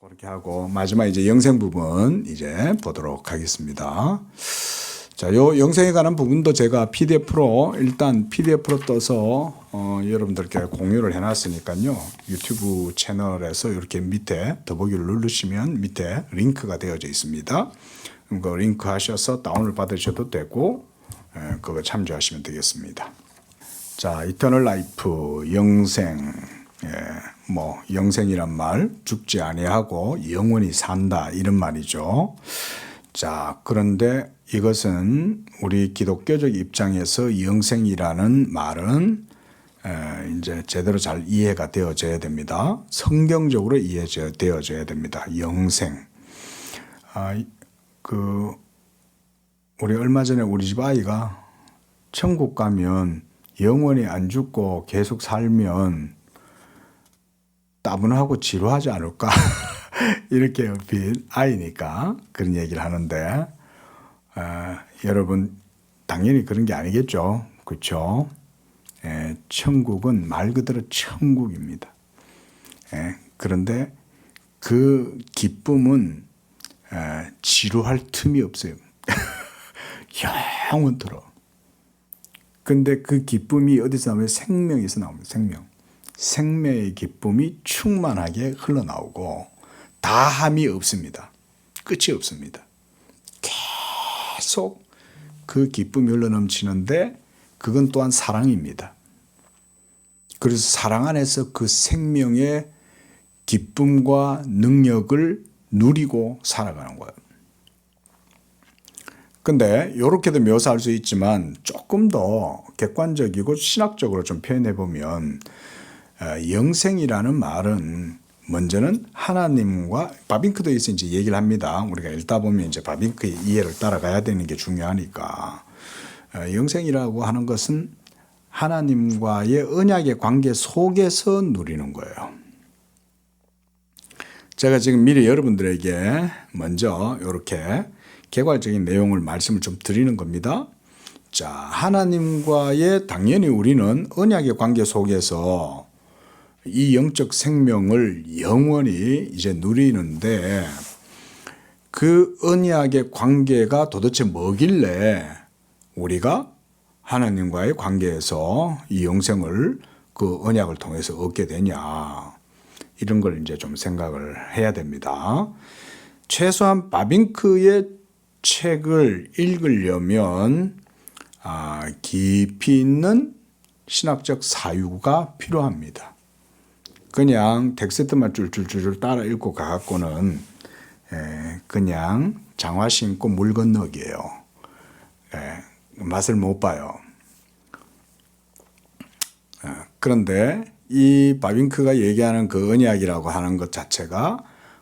그렇게 하고 마지막 이제 영생 부분 이제 보도록 하겠습니다. 자, 요 영생에 관한 부분도 제가 PDF로 일단 PDF로 떠서 여러분들께 공유를 해놨으니까요. 유튜브 채널에서 이렇게 밑에 더보기를 누르시면 밑에 링크가 되어져 있습니다. 그 링크 하셔서 다운을 받으셔도 되고 그거 참조하시면 되겠습니다. 자, 이터널 라이프 영생. 뭐 영생이란 말 죽지 아니하고 영원히 산다 이런 말이죠. 자, 그런데 이것은 우리 기독교적 입장에서 영생이라는 말은 이제 제대로 잘 이해가 되어져야 됩니다. 성경적으로 이해되어져야 됩니다. 영생. 우리 얼마 전에 우리 집 아이가 천국 가면 영원히 안 죽고 계속 살면 따분하고 지루하지 않을까 이렇게 빈 아이니까 그런 얘기를 하는데 여러분 당연히 그런 게 아니겠죠. 그렇죠? 천국은 말 그대로 천국입니다. 그런데 그 기쁨은 지루할 틈이 없어요. 영원토록. 근데 그 기쁨이 어디서 나오면 생명에서 나옵니다. 생명의 기쁨이 충만하게 흘러나오고 다함이 없습니다. 끝이 없습니다. 계속 그 기쁨이 흘러넘치는데 그건 또한 사랑입니다. 그래서 사랑 안에서 그 생명의 기쁨과 능력을 누리고 살아가는 거예요. 근데 이렇게도 묘사할 수 있지만 조금 더 객관적이고 신학적으로 좀 표현해 보면 영생이라는 말은 먼저는 하나님과 바빙크도에서 이제 얘기를 합니다. 우리가 읽다 보면 이제 바빙크의 이해를 따라가야 되는 게 중요하니까 영생이라고 하는 것은 하나님과의 언약의 관계 속에서 누리는 거예요. 제가 지금 미리 여러분들에게 먼저 이렇게 개괄적인 내용을 말씀을 좀 드리는 겁니다. 자, 하나님과의 당연히 우리는 언약의 관계 속에서 이 영적 생명을 영원히 이제 누리는데 그 언약의 관계가 도대체 뭐길래 우리가 하나님과의 관계에서 이 영생을 그 언약을 통해서 얻게 되냐 이런 걸 이제 좀 생각을 해야 됩니다. 최소한 바빙크의 책을 읽으려면 깊이 있는 신학적 사유가 필요합니다. 그냥 텍스트만 줄줄줄 따라 읽고 가갖고는 그냥 장화 신고 물 건너기예요. 맛을 못 봐요. 그런데 이 바빙크가 얘기하는 그 언약이라고 하는 것 자체가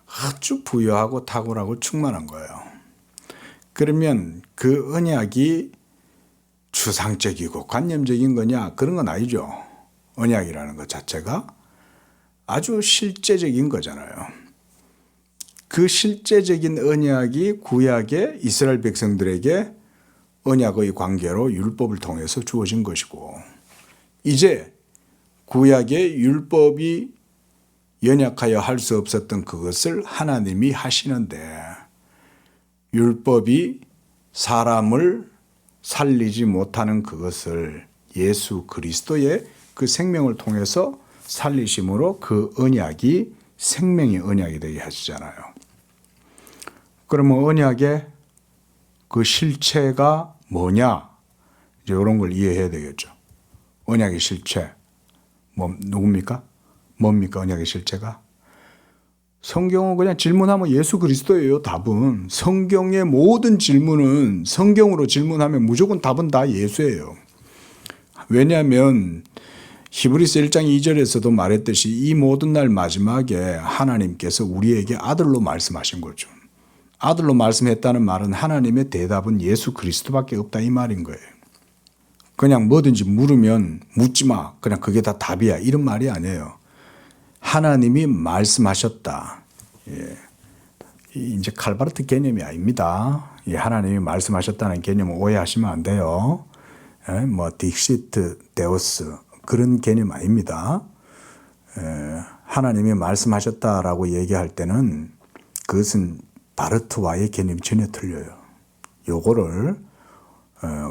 아주 부유하고 탁월하고 충만한 거예요. 그러면 그 언약이 추상적이고 관념적인 거냐? 그런 건 아니죠. 언약이라는 것 자체가 아주 실제적인 거잖아요. 그 실제적인 언약이 구약의 이스라엘 백성들에게 언약의 관계로 율법을 통해서 주어진 것이고 이제 구약의 율법이 연약하여 할 수 없었던 그것을 하나님이 하시는데 율법이 사람을 살리지 못하는 그것을 예수 그리스도의 그 생명을 통해서 살리심으로 그 언약이 생명의 언약이 되게 하시잖아요. 그러면 언약의 그 실체가 뭐냐? 이제 이런 걸 이해해야 되겠죠. 언약의 실체. 누굽니까? 뭡니까? 언약의 실체가? 성경은 그냥 질문하면 예수 그리스도예요. 답은. 성경의 모든 질문은 성경으로 질문하면 무조건 답은 다 예수예요. 왜냐하면 히브리서 1장 2절에서도 말했듯이 이 모든 날 마지막에 하나님께서 우리에게 아들로 말씀하신 거죠. 아들로 말씀했다는 말은 하나님의 대답은 예수 그리스도밖에 없다 이 말인 거예요. 그냥 뭐든지 물으면 묻지 마. 그냥 그게 다 답이야. 이런 말이 아니에요. 하나님이 말씀하셨다. 이제 칼바르트 개념이 아닙니다. 하나님이 말씀하셨다는 개념을 오해하시면 안 돼요. 딕시트 데오스 그런 개념 아닙니다. 하나님이 말씀하셨다라고 얘기할 때는 그것은 바르트와의 개념이 전혀 틀려요. 요거를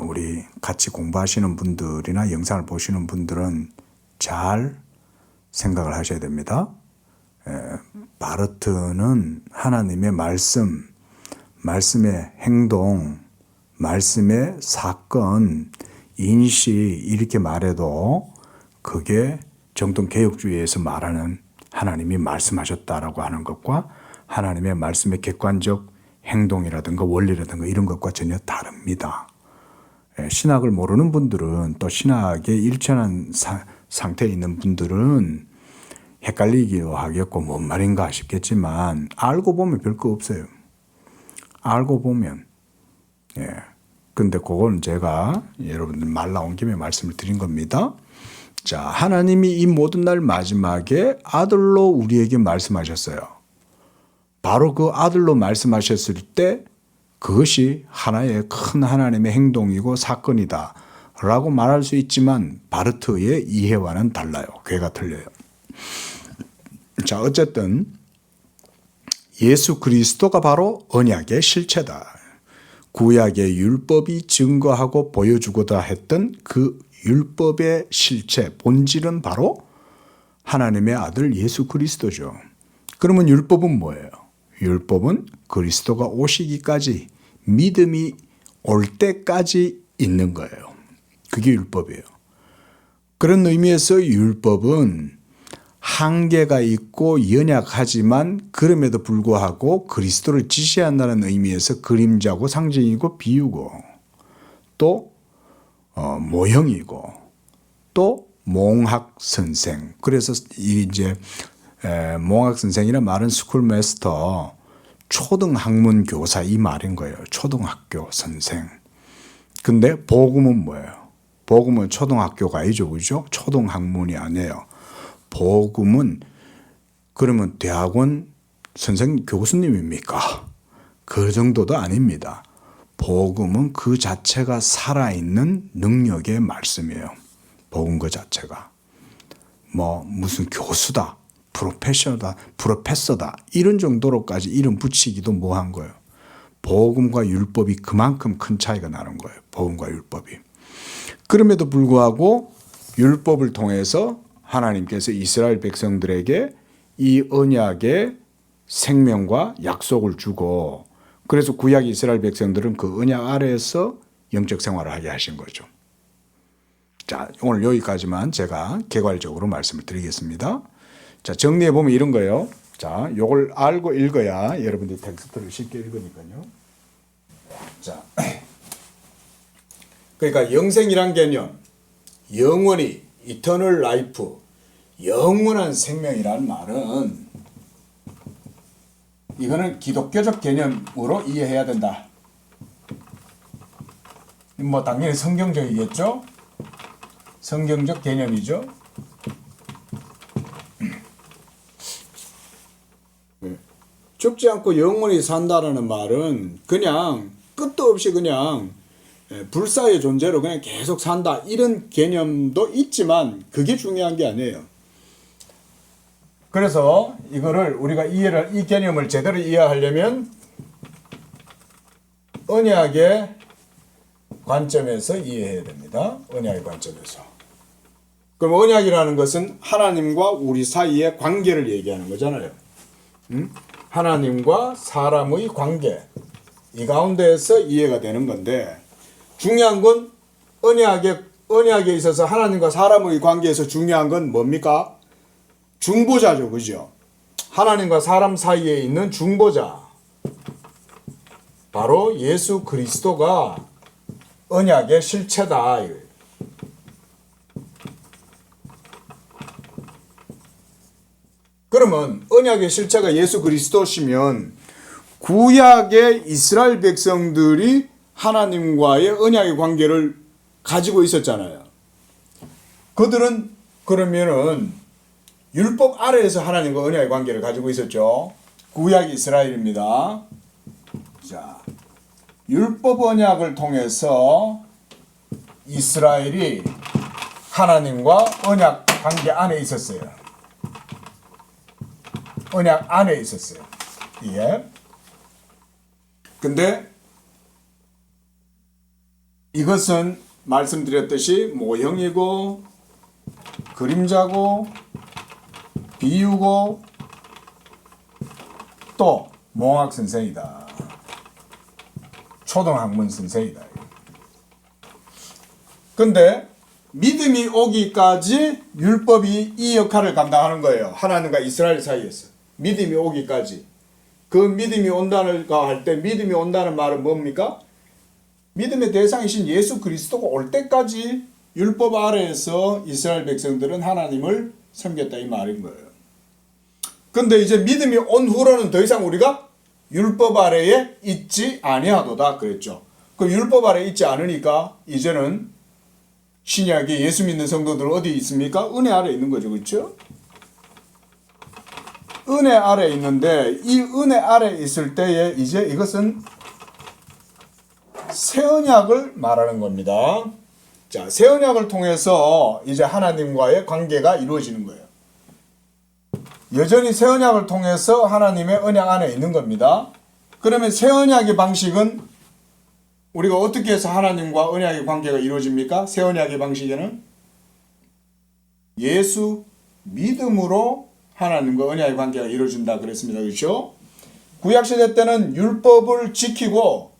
우리 같이 공부하시는 분들이나 영상을 보시는 분들은 잘 생각을 하셔야 됩니다. 바르트는 하나님의 말씀, 말씀의 행동, 말씀의 사건, 인식 이렇게 말해도 그게 정통개혁주의에서 말하는 하나님이 말씀하셨다라고 하는 것과 하나님의 말씀의 객관적 행동이라든가 원리라든가 이런 것과 전혀 다릅니다. 신학을 모르는 분들은 또 신학에 일천한 상태에 있는 분들은 헷갈리기도 하겠고 뭔 말인가 싶겠지만 알고 보면 별거 없어요. 알고 보면. 근데 그건 제가 여러분들 말 나온 김에 말씀을 드린 겁니다. 자, 하나님이 이 모든 날 마지막에 아들로 우리에게 말씀하셨어요. 바로 그 아들로 말씀하셨을 때 그것이 하나의 큰 하나님의 행동이고 사건이다 라고 말할 수 있지만 바르트의 이해와는 달라요. 괴가 틀려요. 자, 어쨌든 예수 그리스도가 바로 언약의 실체다. 구약의 율법이 증거하고 보여주고자 했던 그 율법의 실체, 본질은 바로 하나님의 아들 예수 그리스도죠. 그러면 율법은 뭐예요? 율법은 그리스도가 오시기까지 믿음이 올 때까지 있는 거예요. 그게 율법이에요. 그런 의미에서 율법은 한계가 있고 연약하지만 그럼에도 불구하고 그리스도를 지시한다는 의미에서 그림자고 상징이고 비유고 또 모형이고 또 몽학 선생. 그래서 이제 몽학 선생이란 말은 스쿨마스터, 초등학문 교사 이 말인 거예요. 초등학교 선생. 근데 복음은 뭐예요? 복음은 초등학교가 아니죠, 그죠? 초등학문이 아니에요. 복음은 그러면 대학원 선생님 교수님입니까? 그 정도도 아닙니다. 복음은 그 자체가 살아있는 능력의 말씀이에요. 복음 그 자체가. 무슨 교수다, 프로페서다 이런 정도로까지 이름 붙이기도 뭐한 거예요. 복음과 율법이 그만큼 큰 차이가 나는 거예요. 복음과 율법이. 그럼에도 불구하고 율법을 통해서 하나님께서 이스라엘 백성들에게 이 언약의 생명과 약속을 주고 그래서 구약 이스라엘 백성들은 그 언약 아래에서 영적 생활을 하게 하신 거죠. 자, 오늘 여기까지만 제가 개괄적으로 말씀을 드리겠습니다. 자, 정리해 보면 이런 거예요. 자, 요걸 알고 읽어야 여러분들이 텍스트를 쉽게 읽으니까요. 자, 그러니까 영생이란 개념, 영원히 이터널 라이프, 영원한 생명이라는 말은 이거는 기독교적 개념으로 이해해야 된다. 당연히 성경적이겠죠? 성경적 개념이죠. 죽지 않고 영원히 산다라는 말은 그냥 끝도 없이 그냥 불사의 존재로 그냥 계속 산다 이런 개념도 있지만 그게 중요한 게 아니에요. 그래서 이거를 우리가 이 개념을 제대로 이해하려면 언약의 관점에서 이해해야 됩니다. 언약의 관점에서. 그럼 언약이라는 것은 하나님과 우리 사이의 관계를 얘기하는 거잖아요. 하나님과 사람의 관계, 이 가운데에서 이해가 되는 건데 중요한 건 언약에 있어서 하나님과 사람의 관계에서 중요한 건 뭡니까? 중보자죠, 그죠? 하나님과 사람 사이에 있는 중보자, 바로 예수 그리스도가 언약의 실체다. 그러면 언약의 실체가 예수 그리스도시면 구약의 이스라엘 백성들이 하나님과의 언약의 관계를 가지고 있었잖아요. 그들은 그러면은 율법 아래에서 하나님과 언약의 관계를 가지고 있었죠. 구약 이스라엘입니다. 자, 율법 언약을 통해서 이스라엘이 하나님과 언약 관계 안에 있었어요. 언약 안에 있었어요. 예. 근데 이것은 말씀드렸듯이 모형이고 그림자고 비유고 또 몽학 선생이다. 초등학문 선생이다. 근데 믿음이 오기까지 율법이 이 역할을 감당하는 거예요. 하나님과 이스라엘 사이에서. 믿음이 오기까지. 그 믿음이 온다는가 할 때 믿음이 온다는 말은 뭡니까? 믿음의 대상이신 예수 그리스도가 올 때까지 율법 아래에서 이스라엘 백성들은 하나님을 섬겼다 이 말인 거예요. 근데 이제 믿음이 온 후로는 더 이상 우리가 율법 아래에 있지 아니하도다 그랬죠. 그 율법 아래에 있지 않으니까 이제는 신약이 예수 믿는 성도들 어디 있습니까? 은혜 아래에 있는 거죠. 그렇죠? 은혜 아래에 있는데 이 은혜 아래에 있을 때에 이제 이것은 새 언약을 말하는 겁니다. 자, 새 언약을 통해서 이제 하나님과의 관계가 이루어지는 거예요. 여전히 새 언약을 통해서 하나님의 언약 안에 있는 겁니다. 그러면 새 언약의 방식은 우리가 어떻게 해서 하나님과 언약의 관계가 이루어집니까? 새 언약의 방식에는 예수 믿음으로 하나님과 언약의 관계가 이루어진다 그랬습니다. 그렇죠? 구약시대 때는 율법을 지키고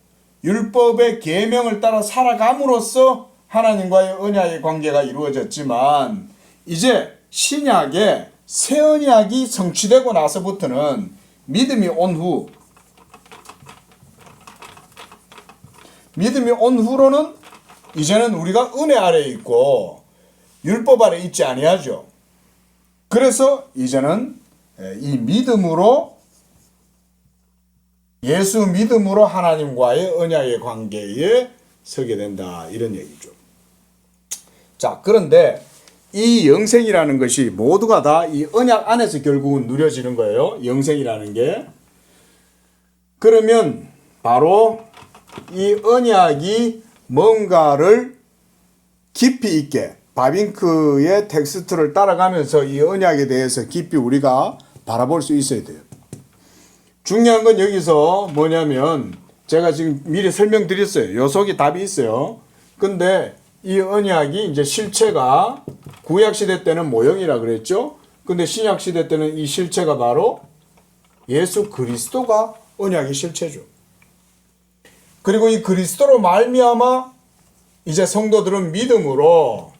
율법의 계명을 따라 살아감으로써 하나님과의 언약의 관계가 이루어졌지만 이제 신약에 새 언약이 성취되고 나서부터는 믿음이 온 후로는 이제는 우리가 은혜 아래에 있고 율법 아래에 있지 아니하죠. 그래서 이제는 이 믿음으로 예수 믿음으로 하나님과의 언약의 관계에 서게 된다 이런 얘기죠. 자, 그런데 이 영생이라는 것이 모두가 다 이 언약 안에서 결국은 누려지는 거예요. 영생이라는 게. 그러면 바로 이 언약이 뭔가를 깊이 있게 바빙크의 텍스트를 따라가면서 이 언약에 대해서 깊이 우리가 바라볼 수 있어야 돼요. 중요한 건 여기서 뭐냐면 제가 지금 미리 설명드렸어요. 요 속에 답이 있어요. 근데 이 언약이 이제 실체가 구약시대 때는 모형이라 그랬죠. 근데 신약시대 때는 이 실체가 바로 예수 그리스도가 언약의 실체죠. 그리고 이 그리스도로 말미암아 이제 성도들은 믿음으로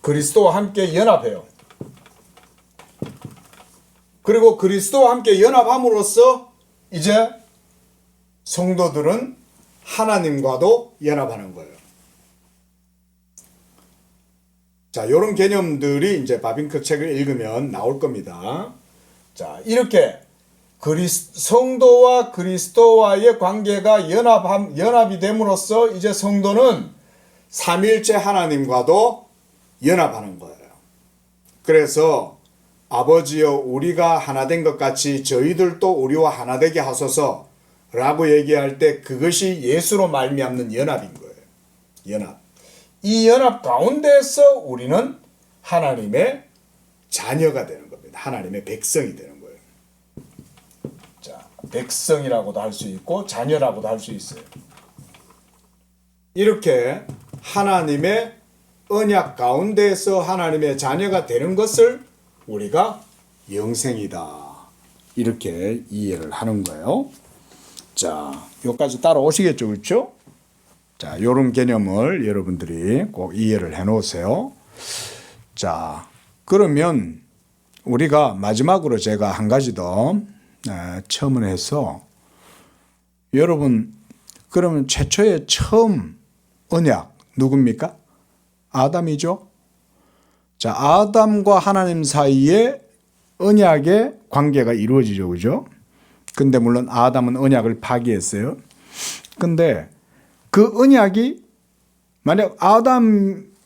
그리스도와 함께 연합해요. 그리고 그리스도와 함께 연합함으로써 이제 성도들은 하나님과도 연합하는 거예요. 자, 이런 개념들이 이제 바빙크 책을 읽으면 나올 겁니다. 자, 이렇게 성도와 그리스도와의 관계가 연합이 됨으로써 이제 성도는 삼위일체 하나님과도 연합하는 거예요. 그래서 아버지여 우리가 하나 된 것 같이 저희들도 우리와 하나 되게 하소서 라고 얘기할 때 그것이 예수로 말미암는 연합인 거예요. 연합. 이 연합 가운데서 우리는 하나님의 자녀가 되는 겁니다. 하나님의 백성이 되는 거예요. 자, 백성이라고도 할 수 있고 자녀라고도 할 수 있어요. 이렇게 하나님의 언약 가운데서 하나님의 자녀가 되는 것을 우리가 영생이다. 이렇게 이해를 하는 거예요. 자, 여기까지 따라오시겠죠, 그렇죠? 자, 요런 개념을 여러분들이 꼭 이해를 해 놓으세요. 자, 그러면 우리가 마지막으로 제가 한 가지 더 첨언해서 여러분, 그러면 최초의 처음 언약 누굽니까? 아담이죠. 자, 아담과 하나님 사이에 언약의 관계가 이루어지죠, 그죠? 근데 물론 아담은 언약을 파기했어요. 근데 그 언약이 만약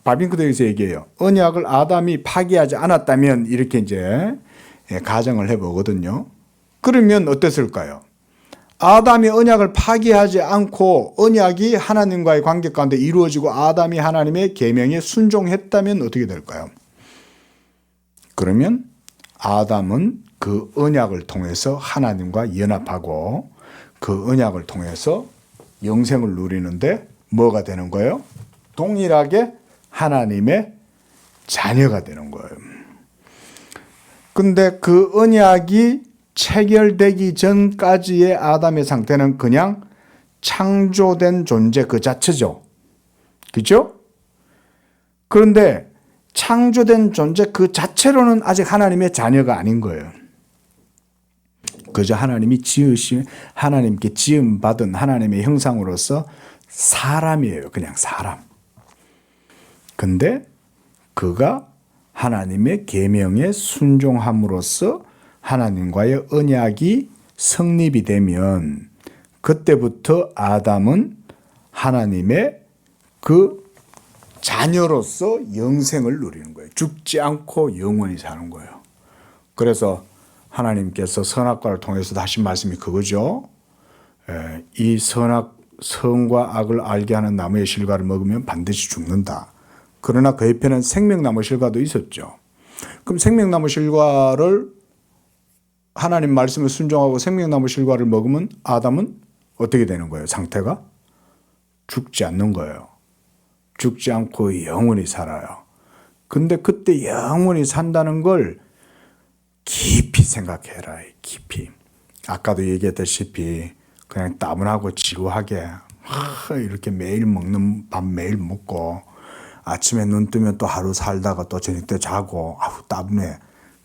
바빙크도에서 얘기해요. 언약을 아담이 파기하지 않았다면 이렇게 이제 가정을 해보거든요. 그러면 어땠을까요? 아담이 언약을 파기하지 않고 언약이 하나님과의 관계 가운데 이루어지고 아담이 하나님의 계명에 순종했다면 어떻게 될까요? 그러면 아담은 그 언약을 통해서 하나님과 연합하고 그 언약을 통해서 영생을 누리는데 뭐가 되는 거예요? 동일하게 하나님의 자녀가 되는 거예요. 근데 그 언약이 체결되기 전까지의 아담의 상태는 그냥 창조된 존재 그 자체죠. 그렇죠? 그런데 창조된 존재 그 자체로는 아직 하나님의 자녀가 아닌 거예요. 그저 하나님께 지음받은 하나님의 형상으로서 사람이에요. 그냥 사람. 근데 그가 하나님의 계명에 순종함으로써 하나님과의 언약이 성립이 되면 그때부터 아담은 하나님의 그 자녀로서 영생을 누리는 거예요. 죽지 않고 영원히 사는 거예요. 그래서 하나님께서 선악과를 통해서 하신 말씀이 그거죠. 이 선과 악을 알게 하는 나무의 실과를 먹으면 반드시 죽는다. 그러나 그 옆에는 생명나무 실과도 있었죠. 그럼 생명나무 실과를 하나님 말씀을 순종하고 생명나무 실과를 먹으면 아담은 어떻게 되는 거예요? 상태가? 죽지 않는 거예요. 죽지 않고 영원히 살아요. 근데 그때 영원히 산다는 걸 깊이 생각해라. 깊이. 아까도 얘기했다시피 그냥 따분하고 지루하게 이렇게 매일 먹는 밥 매일 먹고 아침에 눈 뜨면 또 하루 살다가 또 저녁 때 자고 아우 따분해.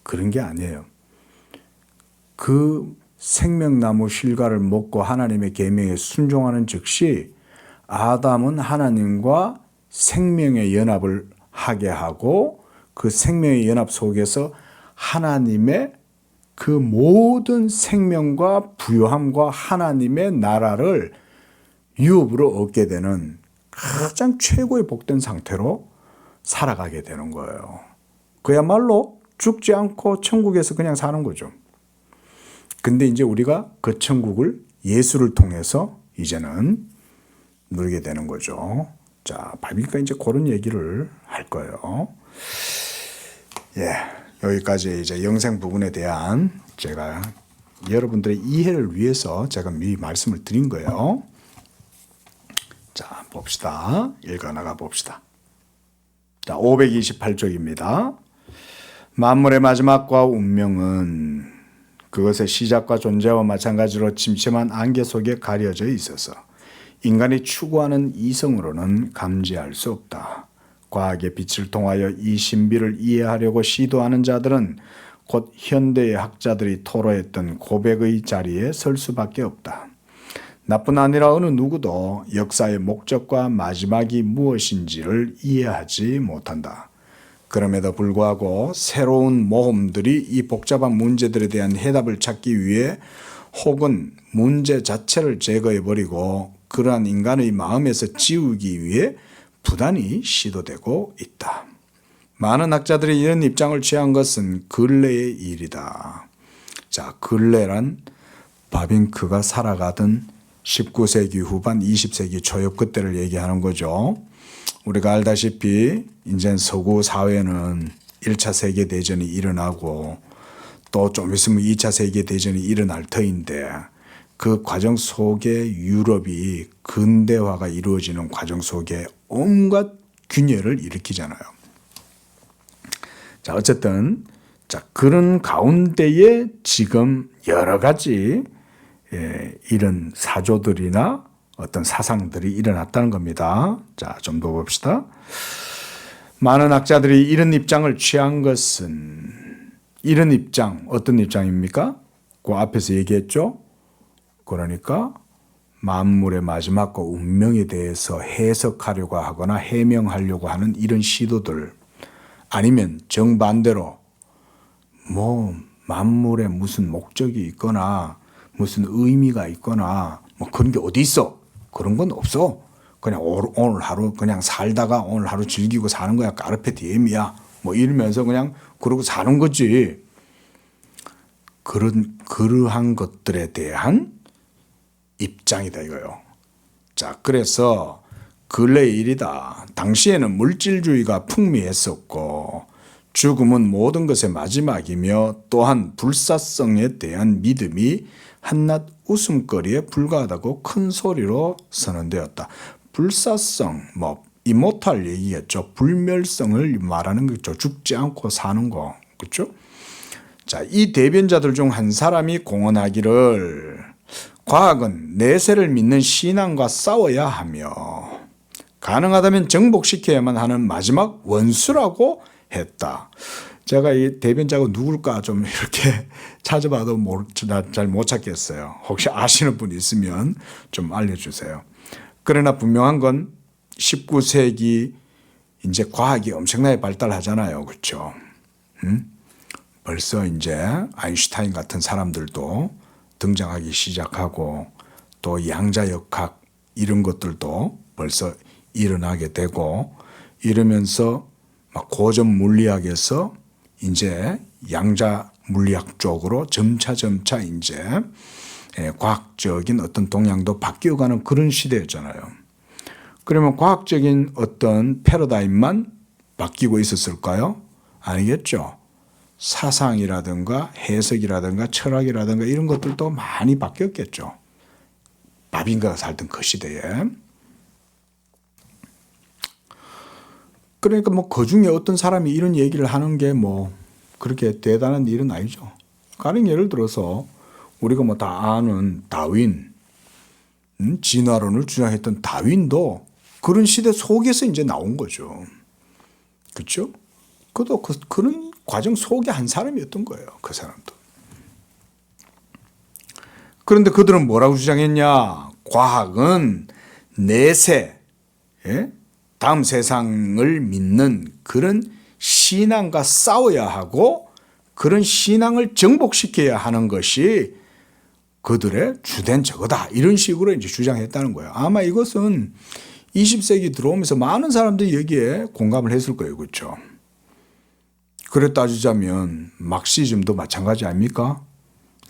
그런 게 아니에요. 그 생명나무 실과를 먹고 하나님의 계명에 순종하는 즉시 아담은 하나님과 생명의 연합을 하게 하고 그 생명의 연합 속에서 하나님의 그 모든 생명과 부요함과 하나님의 나라를 유업으로 얻게 되는 가장 최고의 복된 상태로 살아가게 되는 거예요. 그야말로 죽지 않고 천국에서 그냥 사는 거죠. 근데 이제 우리가 그 천국을 예수를 통해서 이제는 누리게 되는 거죠. 자, 그러니까 이제 그런 얘기를 할 거예요. 예, 여기까지 이제 영생 부분에 대한 제가 여러분들의 이해를 위해서 제가 미리 말씀을 드린 거예요. 자, 봅시다. 읽어 나가 봅시다. 자, 528쪽입니다. 만물의 마지막과 운명은 그것의 시작과 존재와 마찬가지로 침침한 안개 속에 가려져 있어서 인간이 추구하는 이성으로는 감지할 수 없다. 과학의 빛을 통하여 이 신비를 이해하려고 시도하는 자들은 곧 현대의 학자들이 토로했던 고백의 자리에 설 수밖에 없다. 나뿐 아니라 어느 누구도 역사의 목적과 마지막이 무엇인지를 이해하지 못한다. 그럼에도 불구하고 새로운 모험들이 이 복잡한 문제들에 대한 해답을 찾기 위해 혹은 문제 자체를 제거해버리고 그러한 인간의 마음에서 지우기 위해 부단히 시도되고 있다. 많은 학자들이 이런 입장을 취한 것은 근래의 일이다. 자, 근래란 바빙크가 살아가던 19세기 후반 20세기 초엽 그때를 얘기하는 거죠. 우리가 알다시피 이제 서구 사회는 1차 세계대전이 일어나고 또 좀 있으면 2차 세계대전이 일어날 터인데 그 과정 속에 유럽이 근대화가 이루어지는 과정 속에 온갖 균열을 일으키잖아요. 자, 어쨌든 자, 그런 가운데에 지금 여러 가지 이런 사조들이나 어떤 사상들이 일어났다는 겁니다. 자, 좀 더 봅시다. 많은 학자들이 이런 입장을 취한 것은 이런 입장, 어떤 입장입니까? 그 앞에서 얘기했죠. 그러니까 만물의 마지막과 운명에 대해서 해석하려고 하거나 해명하려고 하는 이런 시도들, 아니면 정반대로 뭐 만물에 무슨 목적이 있거나 무슨 의미가 있거나 뭐 그런 게 어디 있어? 그런 건 없어. 그냥 오늘 하루 그냥 살다가 오늘 하루 즐기고 사는 거야. 까르페 디엠이야. 뭐 이러면서 그냥 그러고 사는 거지. 그러한 것들에 대한 입장이다 이거요. 자, 그래서 근래의 일이다. 당시에는 물질주의가 풍미했었고 죽음은 모든 것의 마지막이며 또한 불사성에 대한 믿음이 한낱 웃음거리에 불과하다고 큰 소리로 선언되었다. 불사성, 이모탈 얘기겠죠. 불멸성을 말하는 거죠. 죽지 않고 사는 거. 그렇죠? 자, 이 대변자들 중 한 사람이 공언하기를 과학은 내세를 믿는 신앙과 싸워야 하며 가능하다면 정복시켜야만 하는 마지막 원수라고 했다. 제가 이 대변자가 누굴까 좀 이렇게 찾아봐도 잘 못 찾겠어요. 혹시 아시는 분 있으면 좀 알려주세요. 그러나 분명한 건 19세기 이제 과학이 엄청나게 발달하잖아요. 그렇죠? 벌써 이제 아인슈타인 같은 사람들도 등장하기 시작하고 또 양자역학 이런 것들도 벌써 일어나게 되고 이러면서 막 고전 물리학에서 이제 양자 물리학 쪽으로 점차 이제 과학적인 어떤 동향도 바뀌어가는 그런 시대였잖아요. 그러면 과학적인 어떤 패러다임만 바뀌고 있었을까요? 아니겠죠. 사상이라든가 해석이라든가 철학이라든가 이런 것들도 많이 바뀌었겠죠. 바빙가가 살던 그 시대에. 그러니까 그 중에 어떤 사람이 이런 얘기를 하는 게 그렇게 대단한 일은 아니죠. 가령 예를 들어서 우리가 다 아는 다윈, 진화론을 주장했던 다윈도 그런 시대 속에서 이제 나온 거죠. 그렇죠? 그도 그런 과정 속에 한 사람이었던 거예요. 그 사람도. 그런데 그들은 뭐라고 주장했냐? 과학은 내세, 다음 세상을 믿는 그런 신앙과 싸워야 하고 그런 신앙을 정복시켜야 하는 것이 그들의 주된 저거다. 이런 식으로 이제 주장했다는 거예요. 아마 이것은 20세기 들어오면서 많은 사람들이 여기에 공감을 했을 거예요. 그렇죠? 그래 따지자면 막시즘도 마찬가지 아닙니까?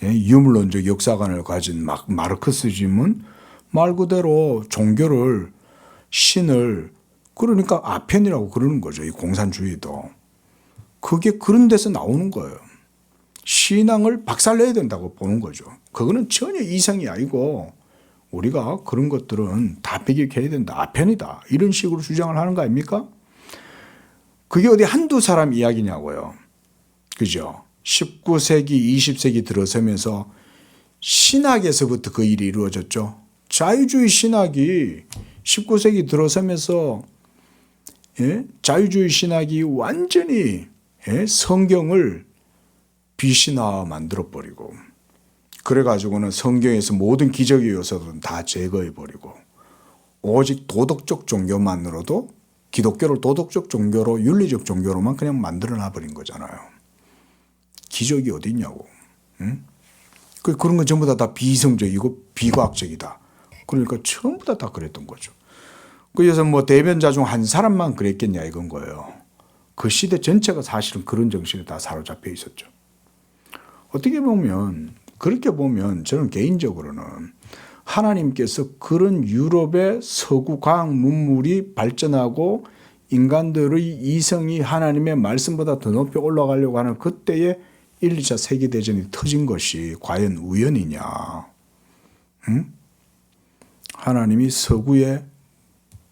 유물론적 역사관을 가진 마르크스즘은 말 그대로 종교를 신을 그러니까 아편이라고 그러는 거죠. 이 공산주의도. 그게 그런 데서 나오는 거예요. 신앙을 박살내야 된다고 보는 거죠. 그거는 전혀 이상이 아니고 우리가 그런 것들은 다 배격해야 된다. 아편이다. 이런 식으로 주장을 하는 거 아닙니까? 그게 어디 한두 사람 이야기냐고요. 그죠? 19세기, 20세기 들어서면서 신학에서부터 그 일이 이루어졌죠. 자유주의 신학이 19세기 들어서면서 자유주의 신학이 완전히 성경을 비신화 만들어버리고 그래가지고는 성경에서 모든 기적의 요소들은 다 제거해버리고 오직 도덕적 종교만으로도 기독교를 도덕적 종교로 윤리적 종교로만 그냥 만들어놔버린 거잖아요. 기적이 어디 있냐고. 응? 그런 건 전부 다 비이성적이고 비과학적이다. 그러니까 전부 다 그랬던 거죠. 그래서 대변자 중 한 사람만 그랬겠냐 이건 거예요. 그 시대 전체가 사실은 그런 정신에 다 사로잡혀 있었죠. 어떻게 보면 그렇게 보면 저는 개인적으로는 하나님께서 그런 유럽의 서구 과학 문물이 발전하고 인간들의 이성이 하나님의 말씀보다 더 높이 올라가려고 하는 그때에 1, 2차 세계대전이 터진 것이 과연 우연이냐. 응? 하나님이 서구의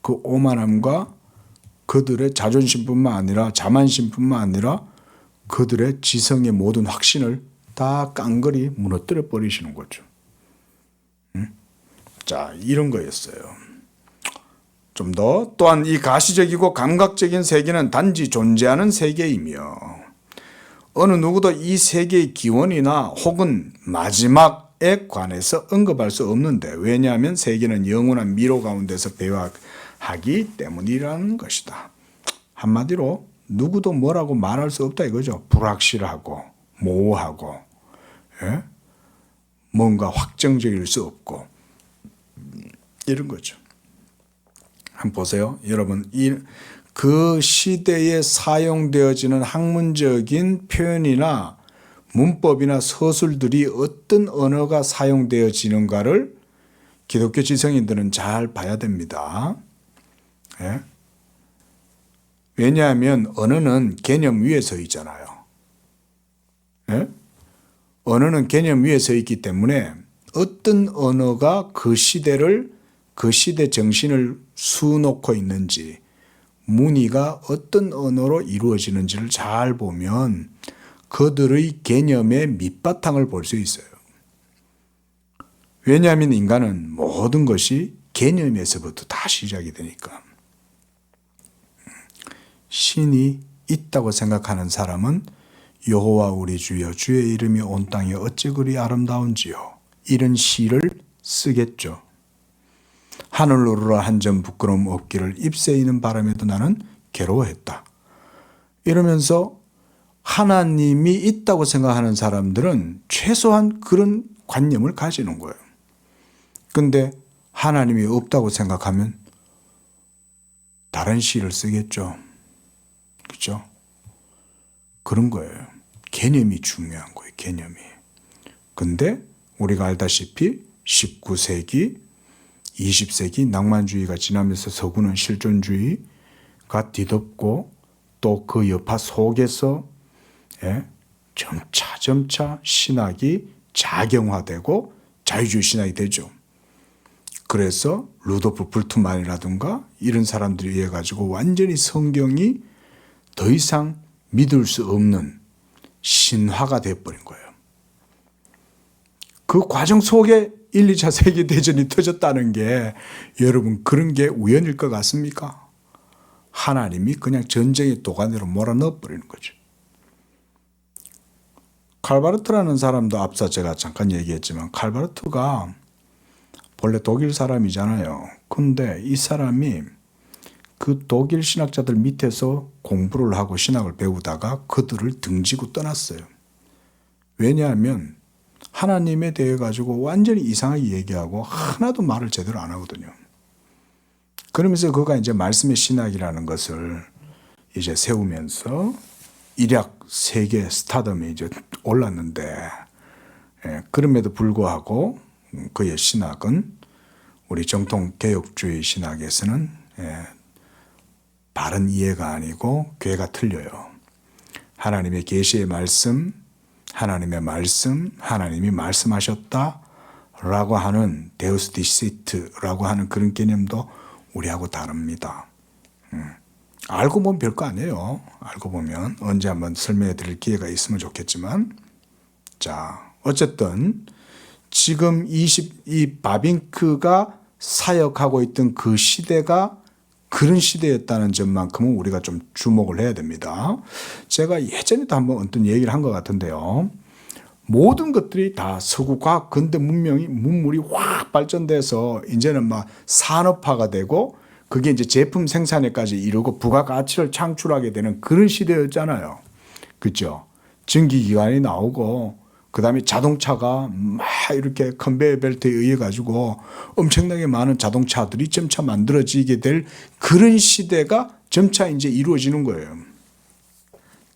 그 오만함과 그들의 자존심뿐만 아니라 자만심뿐만 아니라 그들의 지성의 모든 확신을 다 깡그리 무너뜨려 버리시는 거죠. 응? 자, 이런 거였어요. 좀 더 또한 이 가시적이고 감각적인 세계는 단지 존재하는 세계이며 어느 누구도 이 세계의 기원이나 혹은 마지막에 관해서 언급할 수 없는데 왜냐하면 세계는 영원한 미로 가운데서 배화하기 때문이라는 것이다. 한마디로 누구도 뭐라고 말할 수 없다 이거죠. 불확실하고 모호하고 뭔가 확정적일 수 없고 이런 거죠. 한번 보세요. 여러분 그 시대에 사용되어지는 학문적인 표현이나 문법이나 서술들이 어떤 언어가 사용되어지는가를 기독교 지성인들은 잘 봐야 됩니다. 왜냐하면 언어는 개념 위에 서 있잖아요. 예? 언어는 개념 위에 서 있기 때문에 어떤 언어가 그 시대를, 그 시대 정신을 수놓고 있는지, 문의가 어떤 언어로 이루어지는지를 잘 보면 그들의 개념의 밑바탕을 볼 수 있어요. 왜냐하면 인간은 모든 것이 개념에서부터 다 시작이 되니까. 신이 있다고 생각하는 사람은 여호와 우리 주여 주의 이름이 온 땅에 어찌 그리 아름다운지요. 이런 시를 쓰겠죠. 하늘 오르라 한 점 부끄러움 없기를 잎새이는 바람에도 나는 괴로워했다. 이러면서 하나님이 있다고 생각하는 사람들은 최소한 그런 관념을 가지는 거예요. 근데 하나님이 없다고 생각하면 다른 시를 쓰겠죠. 그렇죠? 그런 거예요. 개념이 중요한 거예요. 개념이. 근데 우리가 알다시피 19세기, 20세기 낭만주의가 지나면서 서구는 실존주의가 뒤덮고 또 그 여파 속에서 점차 신학이 작용화되고 자유주의 신학이 되죠. 그래서 루도프 불트만이라든가 이런 사람들에 의해 가지고 완전히 성경이 더 이상 믿을 수 없는 신화가 되어버린 거예요. 그 과정 속에 1, 2차 세계대전이 터졌다는 게 여러분 그런 게 우연일 것 같습니까? 하나님이 그냥 전쟁의 도가니로 몰아넣어 버리는 거죠. 칼바르트라는 사람도 앞서 제가 잠깐 얘기했지만 칼바르트가 원래 독일 사람이잖아요. 근데 이 사람이 그 독일 신학자들 밑에서 공부를 하고 신학을 배우다가 그들을 등지고 떠났어요. 왜냐하면 하나님에 대해 가지고 완전히 이상하게 얘기하고 하나도 말을 제대로 안 하거든요. 그러면서 그가 이제 말씀의 신학이라는 것을 이제 세우면서 일약 세계 스타덤에 이제 올랐는데, 그럼에도 불구하고 그의 신학은 우리 정통 개혁주의 신학에서는 바른 이해가 아니고 궤가 틀려요. 하나님의 계시의 말씀, 하나님의 말씀, 하나님이 말씀하셨다라고 하는 데우스 디시트라고 하는 그런 개념도 우리하고 다릅니다. 알고 보면 별거 아니에요. 알고 보면 언제 한번 설명해 드릴 기회가 있으면 좋겠지만, 자, 어쨌든 지금 이 바빙크가 사역하고 있던 그 시대가 그런 시대였다는 점만큼은 우리가 좀 주목을 해야 됩니다. 제가 예전에도 한번 어떤 얘기를 한 것 같은데요. 모든 것들이 다 서구 과학 근대 문물이 확 발전돼서 이제는 막 산업화가 되고 그게 이제 제품 생산에까지 이르고 부가가치를 창출하게 되는 그런 시대였잖아요. 그렇죠? 전기기관이 나오고 그다음에 자동차가 막 이렇게 컨베이어 벨트에 의해 가지고 엄청나게 많은 자동차들이 점차 만들어지게 될 그런 시대가 점차 이제 이루어지는 거예요.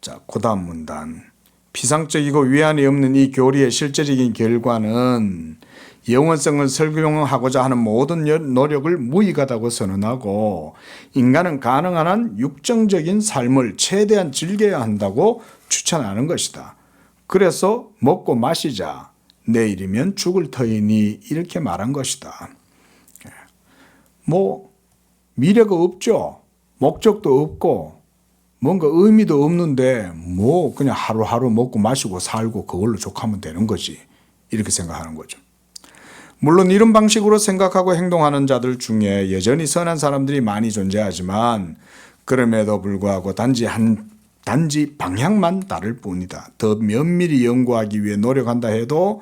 자, 그다음 문단. 피상적이고 위안이 없는 이 교리의 실제적인 결과는 영원성을 설명하고자 하는 모든 노력을 무익하다고 선언하고 인간은 가능한 한 육정적인 삶을 최대한 즐겨야 한다고 추천하는 것이다. 그래서 먹고 마시자. 내일이면 죽을 터이니 이렇게 말한 것이다. 뭐 미래가 없죠. 목적도 없고 뭔가 의미도 없는데 뭐 그냥 하루하루 먹고 마시고 살고 그걸로 족하면 되는 거지. 이렇게 생각하는 거죠. 물론 이런 방식으로 생각하고 행동하는 자들 중에 여전히 선한 사람들이 많이 존재하지만 그럼에도 불구하고 단지 방향만 다를 뿐이다. 더 면밀히 연구하기 위해 노력한다 해도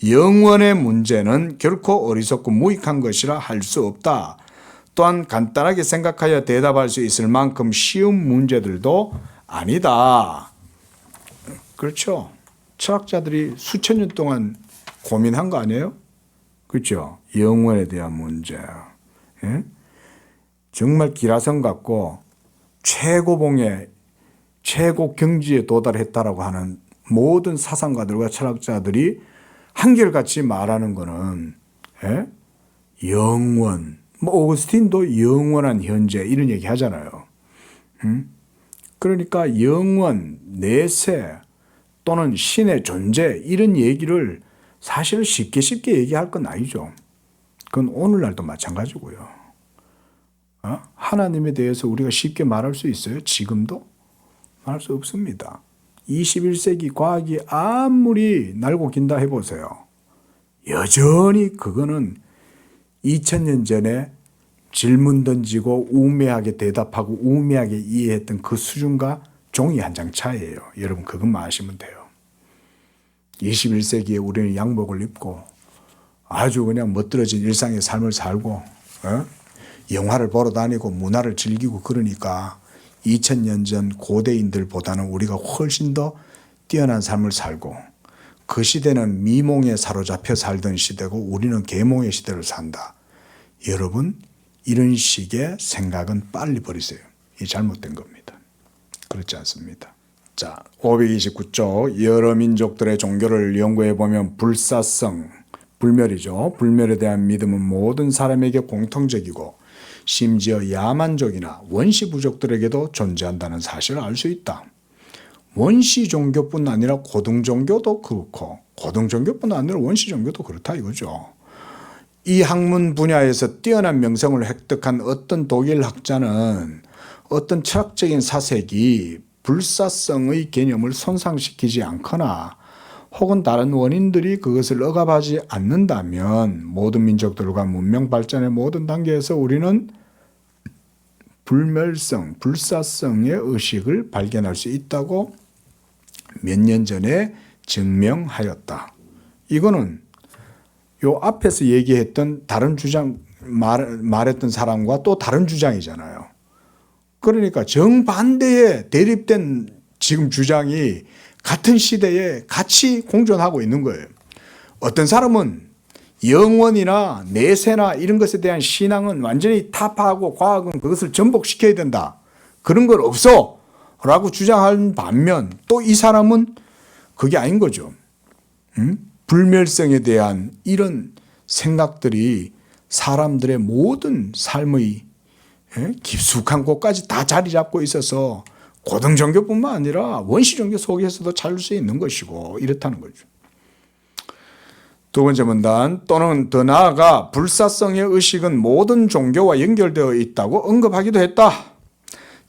영원의 문제는 결코 어리석고 무익한 것이라 할 수 없다. 또한 간단하게 생각하여 대답할 수 있을 만큼 쉬운 문제들도 아니다. 그렇죠. 철학자들이 수천 년 동안 고민한 거 아니에요? 그렇죠. 영원에 대한 문제. 정말 기라성 같고 최고봉의 최고 경지에 도달했다라고 하는 모든 사상가들과 철학자들이 한결같이 말하는 거는 영원, 뭐 오거스틴도 영원한 현재 이런 얘기 하잖아요. 그러니까 영원, 내세 또는 신의 존재 이런 얘기를 사실 쉽게 얘기할 건 아니죠. 그건 오늘날도 마찬가지고요. 하나님에 대해서 우리가 쉽게 말할 수 있어요? 지금도? 말할 수 없습니다. 21세기 과학이 아무리 날고 긴다 해보세요. 여전히 그거는 2000년 전에 질문 던지고 우매하게 대답하고 우매하게 이해했던 그 수준과 종이 한 장 차이예요. 여러분 그것만 아시면 돼요. 21세기에 우리는 양복을 입고 아주 그냥 멋들어진 일상의 삶을 살고 영화를 보러 다니고 문화를 즐기고 그러니까 2000년 전 고대인들보다는 우리가 훨씬 더 뛰어난 삶을 살고 그 시대는 미몽에 사로잡혀 살던 시대고 우리는 계몽의 시대를 산다. 여러분 이런 식의 생각은 빨리 버리세요. 이 잘못된 겁니다. 그렇지 않습니다. 자, 529쪽 여러 민족들의 종교를 연구해 보면 불사성, 불멸이죠. 불멸에 대한 믿음은 모든 사람에게 공통적이고 심지어 야만족이나 원시 부족들에게도 존재한다는 사실을 알 수 있다. 원시 종교뿐 아니라 고등 종교도 그렇고 고등 종교뿐 아니라 원시 종교도 그렇다 이거죠. 이 학문 분야에서 뛰어난 명성을 획득한 어떤 독일 학자는 어떤 철학적인 사색이 불사성의 개념을 손상시키지 않거나 혹은 다른 원인들이 그것을 억압하지 않는다면 모든 민족들과 문명 발전의 모든 단계에서 우리는 불멸성, 불사성의 의식을 발견할 수 있다고 몇 년 전에 증명하였다. 이거는 요 앞에서 얘기했던 다른 주장 말했던 사람과 또 다른 주장이잖아요. 그러니까 정반대에 대립된 지금 주장이 같은 시대에 같이 공존하고 있는 거예요. 어떤 사람은 영원이나 내세나 이런 것에 대한 신앙은 완전히 타파하고 과학은 그것을 전복시켜야 된다. 그런 건 없어 라고 주장하는 반면 또 이 사람은 그게 아닌 거죠. 불멸성에 대한 이런 생각들이 사람들의 모든 삶의 깊숙한 곳까지 다 자리 잡고 있어서 고등 종교뿐만 아니라 원시 종교 속에서도 찾을 수 있는 것이고 이렇다는 거죠. 두 번째 문단 또는 더 나아가 불사성의 의식은 모든 종교와 연결되어 있다고 언급하기도 했다.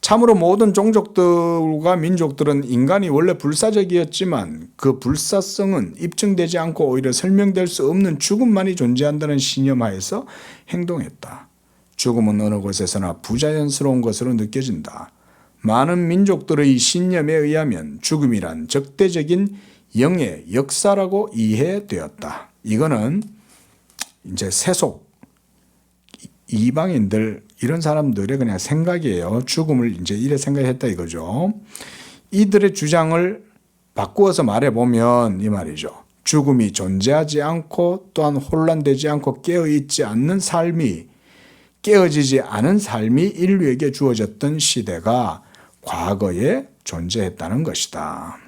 참으로 모든 종족들과 민족들은 인간이 원래 불사적이었지만 그 불사성은 입증되지 않고 오히려 설명될 수 없는 죽음만이 존재한다는 신념하에서 행동했다. 죽음은 어느 곳에서나 부자연스러운 것으로 느껴진다. 많은 민족들의 신념에 의하면 죽음이란 적대적인 영의 역사라고 이해되었다. 이거는 이제 세속 이방인들 이런 사람들의 그냥 생각이에요. 죽음을 이제 이래 생각했다 이거죠. 이들의 주장을 바꾸어서 말해보면 이 말이죠. 죽음이 존재하지 않고 또한 혼란되지 않고 깨어있지 않는 삶이 깨어지지 않은 삶이 인류에게 주어졌던 시대가 과거에 존재했다는 것이다.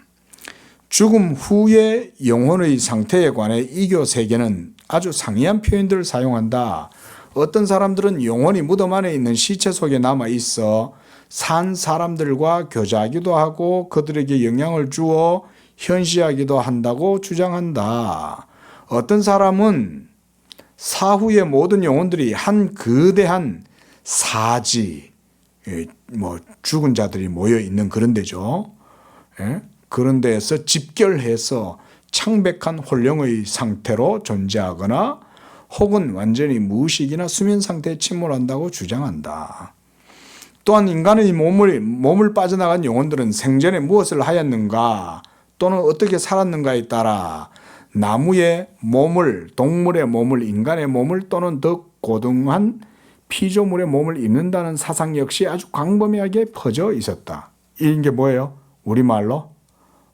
죽음 후의 영혼의 상태에 관해 이교 세계는 아주 상이한 표현들을 사용한다. 어떤 사람들은 영혼이 무덤 안에 있는 시체 속에 남아 있어 산 사람들과 교제하기도 하고 그들에게 영향을 주어 현시하기도 한다고 주장한다. 어떤 사람은 사후의 모든 영혼들이 한 거대한 사지, 죽은 자들이 모여 있는 그런 데죠. 그런 데에서 집결해서 창백한 혼령의 상태로 존재하거나 혹은 완전히 무의식이나 수면 상태에 침몰한다고 주장한다. 또한 인간의 몸을 빠져나간 영혼들은 생전에 무엇을 하였는가 또는 어떻게 살았는가에 따라 나무의 몸을, 동물의 몸을, 인간의 몸을 또는 더 고등한 피조물의 몸을 입는다는 사상 역시 아주 광범위하게 퍼져 있었다. 이런 게 뭐예요? 우리말로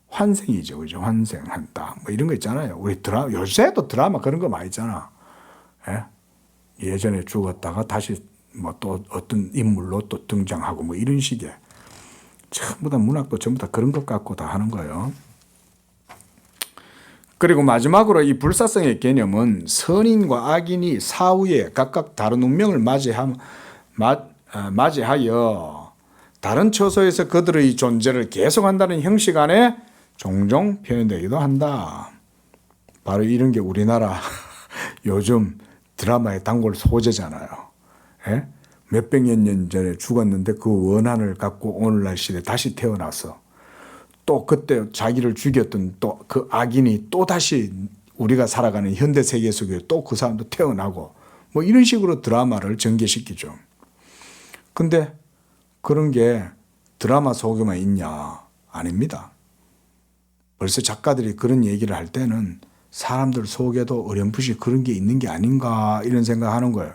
환생이죠. 그죠? 환생한다. 뭐 이런 거 있잖아요. 우리 요새도 드라마 그런 거 많이 있잖아. 예전에 죽었다가 다시 뭐 또 어떤 인물로 또 등장하고 뭐 이런 식의 전부 다 문학도 전부 다 그런 것 갖고 다 하는 거예요. 그리고 마지막으로 이 불사성의 개념은 선인과 악인이 사후에 각각 다른 운명을 맞이하여 다른 처소에서 그들의 존재를 계속한다는 형식 안에 종종 표현되기도 한다. 바로 이런 게 우리나라 요즘 드라마의 단골 소재잖아요. 예? 몇백여 년 전에 죽었는데 그 원한을 갖고 오늘날 시대에 다시 태어나서 또 그때 자기를 죽였던 또 그 악인이 또 다시 우리가 살아가는 현대 세계 속에 또 그 사람도 태어나고 뭐 이런 식으로 드라마를 전개시키죠. 근데 그런 게 드라마 속에만 있냐? 아닙니다. 벌써 작가들이 그런 얘기를 할 때는 사람들 속에도 어렴풋이 그런 게 있는 게 아닌가 이런 생각하는 거예요.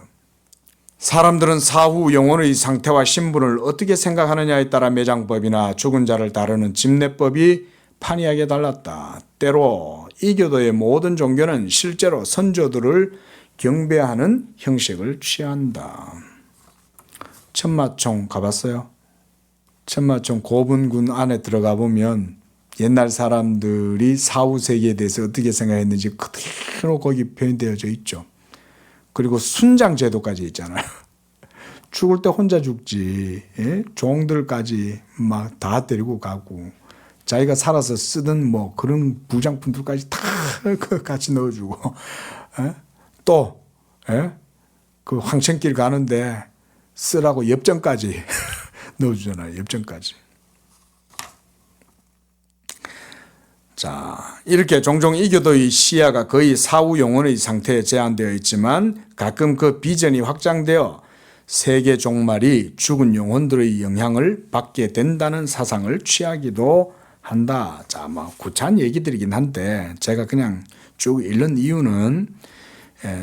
사람들은 사후 영혼의 상태와 신분을 어떻게 생각하느냐에 따라 매장법이나 죽은 자를 다루는 집례법이 판이하게 달랐다. 때로 이교도의 모든 종교는 실제로 선조들을 경배하는 형식을 취한다. 천마총 가봤어요? 천마총 고분군 안에 들어가 보면 옛날 사람들이 사후 세계에 대해서 어떻게 생각했는지 그대로 거기 표현되어져 있죠. 그리고 순장 제도까지 있잖아요. 죽을 때 혼자 죽지. 예? 종들까지 막 다 데리고 가고 자기가 살아서 쓰던 뭐 그런 부장품들까지 다 같이 넣어주고 예? 또 예? 그 황천길 가는데 쓰라고 엽전까지 넣어주잖아요. 엽전까지. 자, 이렇게 종종 이교도의 시야가 거의 사후 영혼의 상태에 제한되어 있지만 가끔 그 비전이 확장되어 세계 종말이 죽은 영혼들의 영향을 받게 된다는 사상을 취하기도 한다. 자, 뭐 구차한 얘기들이긴 한데 제가 그냥 쭉 읽는 이유는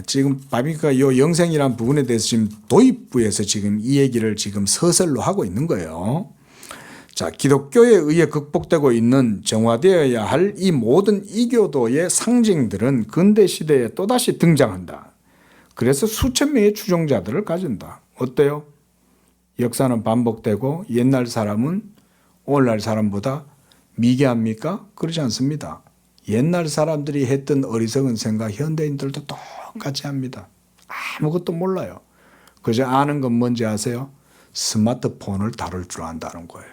지금 바비가 요 영생이라는 부분에 대해서 지금 도입부에서 지금 이 얘기를 지금 서설로 하고 있는 거예요. 자, 기독교에 의해 극복되고 있는 정화되어야 할 이 모든 이교도의 상징들은 근대 시대에 또다시 등장한다. 그래서 수천 명의 추종자들을 가진다. 어때요? 역사는 반복되고 옛날 사람은 오늘날 사람보다 미개합니까? 그렇지 않습니다. 옛날 사람들이 했던 어리석은 생각 현대인들도 똑같이 합니다. 아무것도 몰라요. 그저 아는 건 뭔지 아세요? 스마트폰을 다룰 줄 안다는 거예요.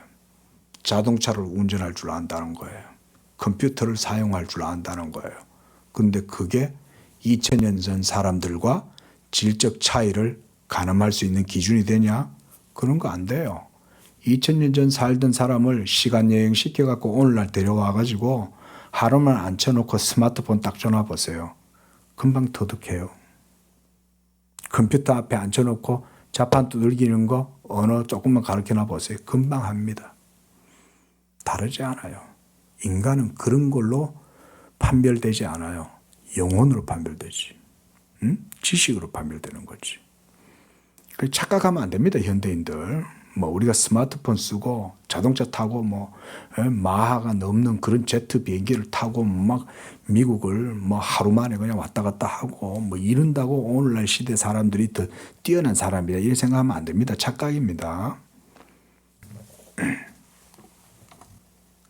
자동차를 운전할 줄 안다는 거예요. 컴퓨터를 사용할 줄 안다는 거예요. 근데 그게 2000년 전 사람들과 질적 차이를 가늠할 수 있는 기준이 되냐? 그런 거 안 돼요. 2000년 전 살던 사람을 시간 여행 시켜갖고 오늘날 데려와 가지고 하루만 앉혀놓고 스마트폰 딱 전화 보세요. 금방 터득해요. 컴퓨터 앞에 앉혀놓고 자판 두들기는 거 언어 조금만 가르쳐놔 보세요. 금방 합니다. 다르지 않아요. 인간은 그런 걸로 판별되지 않아요. 영혼으로 판별되지. 응? 지식으로 판별되는 거지. 착각하면 안 됩니다. 현대인들. 뭐 우리가 스마트폰 쓰고 자동차 타고 뭐 마하가 넘는 그런 제트 비행기를 타고 막 미국을 뭐 하루 만에 그냥 왔다 갔다 하고 뭐 이런다고 오늘날 시대 사람들이 더 뛰어난 사람이다 이렇게 생각하면 안 됩니다. 착각입니다.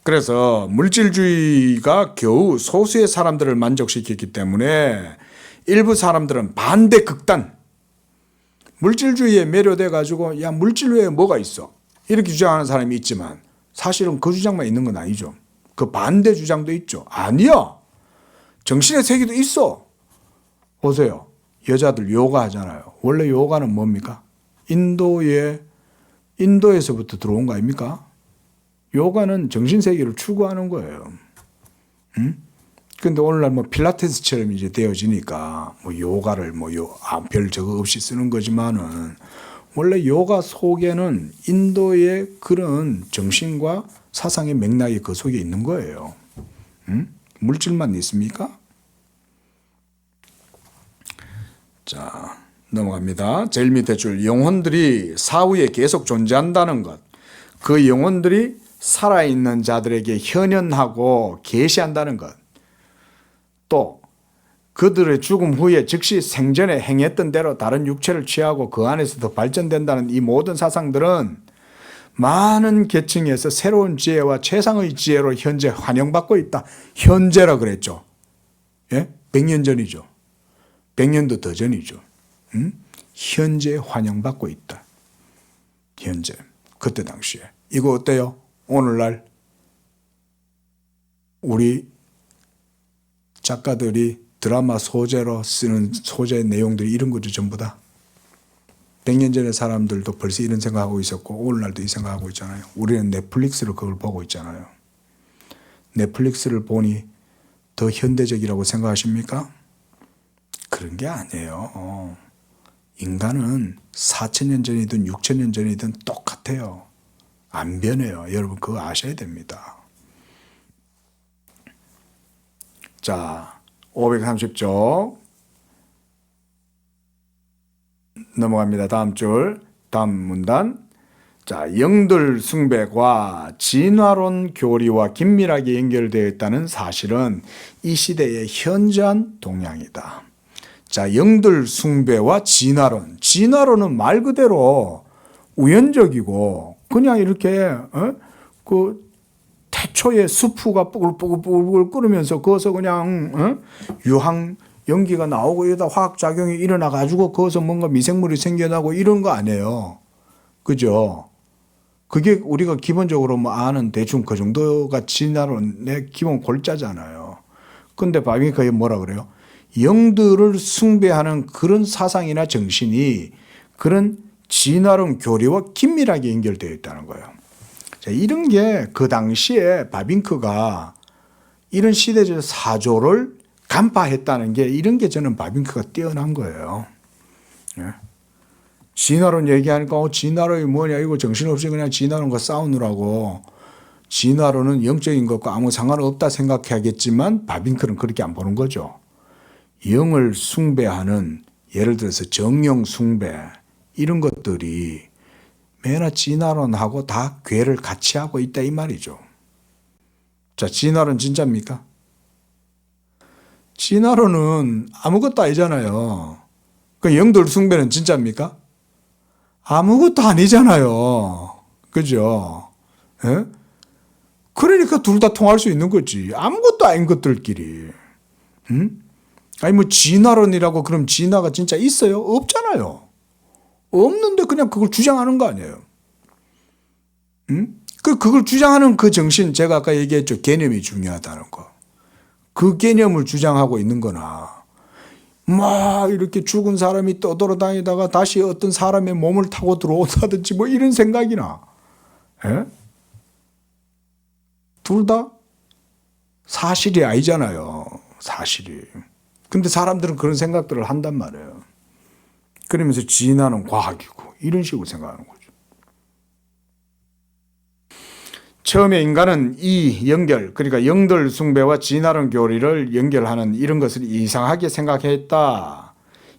그래서 물질주의가 겨우 소수의 사람들을 만족시켰기 때문에 일부 사람들은 반대 극단 물질주의에 매료돼 가지고 야 물질 외에 뭐가 있어 이렇게 주장하는 사람이 있지만 사실은 그 주장만 있는 건 아니죠. 그 반대 주장도 있죠. 아니야. 정신의 세계도 있어. 보세요. 여자들 요가 하잖아요. 원래 요가는 뭡니까? 인도에서부터 들어온 거 아닙니까? 요가는 정신세계를 추구하는 거예요. 근데 오늘날 뭐 필라테스처럼 이제 되어지니까 뭐 요가를 별 저거 없이 쓰는 거지만은 원래 요가 속에는 인도의 그런 정신과 사상의 맥락이 그 속에 있는 거예요. 물질만 있습니까? 자, 넘어갑니다. 제일 밑에 줄 영혼들이 사후에 계속 존재한다는 것. 그 영혼들이 살아있는 자들에게 현현하고 계시한다는 것. 또 그들의 죽음 후에 즉시 생전에 행했던 대로 다른 육체를 취하고 그 안에서 더 발전된다는 이 모든 사상들은 많은 계층에서 새로운 지혜와 최상의 지혜로 현재 환영받고 있다. 현재라 그랬죠. 예? 100년 전이죠. 100년도 더 전이죠. 현재 환영받고 있다. 현재. 그때 당시에. 이거 어때요? 오늘날 우리 작가들이 드라마 소재로 쓰는 소재 내용들이 이런 거죠, 전부 다. 100년 전의 사람들도 벌써 이런 생각하고 있었고 오늘날도 이 생각하고 있잖아요. 우리는 넷플릭스로 그걸 보고 있잖아요. 넷플릭스를 보니 더 현대적이라고 생각하십니까? 그런 게 아니에요. 인간은 4,000년 전이든 6,000년 전이든 똑같아요. 안 변해요. 여러분 그거 아셔야 됩니다. 자, 530쪽 넘어갑니다. 다음 줄, 다음 문단. 자, 영들 숭배과 진화론 교리와 긴밀하게 연결되어 있다는 사실은 이 시대의 현저한 동향이다. 자, 영들 숭배와 진화론. 진화론은 말 그대로 우연적이고 그냥 이렇게 그 태초에 수프가 뽀글뽀글 끓으면서 거기서 그냥 유황 연기가 나오고 이러다 화학작용이 일어나 가지고 거기서 뭔가 미생물이 생겨나고 이런 거 아니에요. 그죠? 그게 우리가 기본적으로 뭐 아는 대충 그 정도가 진화론의 기본 골자잖아요. 근데 바빙크가 뭐라 그래요? 영들을 숭배하는 그런 사상이나 정신이 그런 진화론 교리와 긴밀하게 연결되어 있다는 거예요. 자, 이런 게 그 당시에 바빙크가 이런 시대적 사조를 간파했다는 게 이런 게 저는 바빙크가 뛰어난 거예요. 예? 진화론 얘기하니까 진화론이 뭐냐 이거 정신없이 그냥 진화론과 싸우느라고 진화론은 영적인 것과 아무 상관없다 생각하겠지만 바빙크는 그렇게 안 보는 거죠. 영을 숭배하는 예를 들어서 정령 숭배 이런 것들이 매나 진화론하고 다 괴를 같이 하고 있다 이 말이죠. 자, 진화론 진짜입니까? 진화론은 아무것도 아니잖아요. 그 영들 숭배는 진짜입니까? 아무것도 아니잖아요. 그죠? 예? 그러니까 둘 다 통할 수 있는 거지. 아무것도 아닌 것들끼리. 응? 아니 뭐 진화론이라고 그럼 진화가 진짜 있어요? 없잖아요. 없는데 그냥 그걸 주장하는 거 아니에요. 응? 그걸 주장하는 그 정신, 제가 아까 얘기했죠. 개념이 중요하다는 거. 그 개념을 주장하고 있는 거나, 막 이렇게 죽은 사람이 떠돌아다니다가 다시 어떤 사람의 몸을 타고 들어온다든지 뭐 이런 생각이나, 예? 둘 다 사실이 아니잖아요. 사실이. 근데 사람들은 그런 생각들을 한단 말이에요. 그러면서 진화는 과학이고 이런 식으로 생각하는 거죠. 처음에 인간은 이 연결, 그러니까 영들 숭배와 진화론 교리를 연결하는 이런 것을 이상하게 생각했다.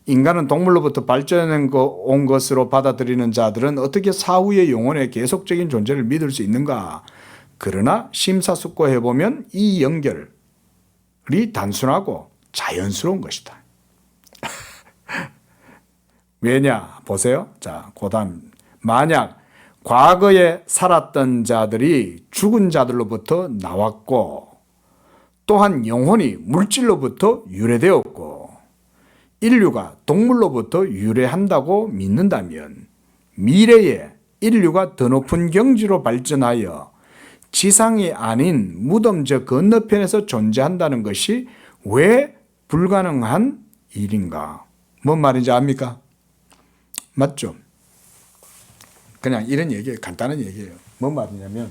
인간은 동물로부터 발전해 온 것으로 받아들이는 자들은 어떻게 사후의 영혼의 계속적인 존재를 믿을 수 있는가? 그러나 심사숙고해보면 이 연결이 단순하고 자연스러운 것이다. 왜냐? 보세요. 자, 그다음 만약 과거에 살았던 자들이 죽은 자들로부터 나왔고 또한 영혼이 물질로부터 유래되었고 인류가 동물로부터 유래한다고 믿는다면 미래에 인류가 더 높은 경지로 발전하여 지상이 아닌 무덤 저 건너편에서 존재한다는 것이 왜 불가능한 일인가? 뭔 말인지 압니까? 맞죠? 그냥 이런 얘기예요. 간단한 얘기예요. 뭔 말이냐면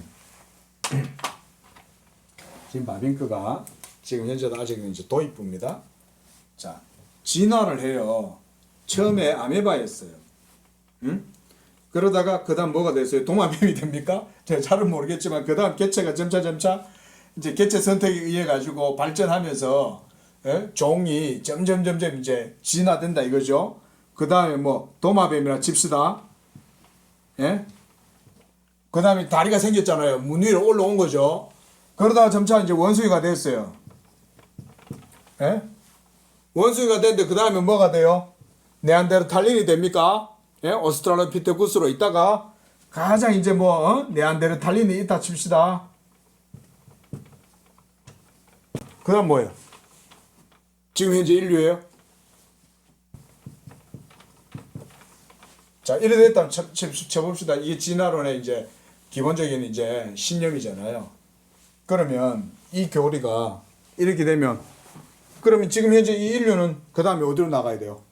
지금 바빙크가 지금 현재도 아직 이제 도입부입니다. 자, 진화를 해요. 처음에 아메바였어요. 응? 그러다가 그다음 뭐가 됐어요? 도마뱀이 됩니까? 제가 잘은 모르겠지만 그다음 개체가 점차 이제 개체 선택에 의해 가지고 발전하면서 종이 점점 이제 진화된다 이거죠. 그다음에 뭐 도마뱀이라 칩시다. 예? 그다음에 다리가 생겼잖아요. 문 위로 올라온 거죠. 그러다가 점차 이제 원숭이가 됐어요. 예? 원숭이가 됐는데 그다음에 뭐가 돼요? 네안데르탈린이 됩니까? 예? 오스트랄로피테쿠스로 있다가 가장 이제 뭐 네안데르탈린이 있다 칩시다. 그다음 뭐예요? 지금 현재 인류예요? 자, 이래 됐다면 쳐봅시다. 이게 진화론의 이제 기본적인 이제 신념이잖아요. 그러면 이 교리가 이렇게 되면, 그러면 지금 현재 이 인류는 그 다음에 어디로 나가야 돼요?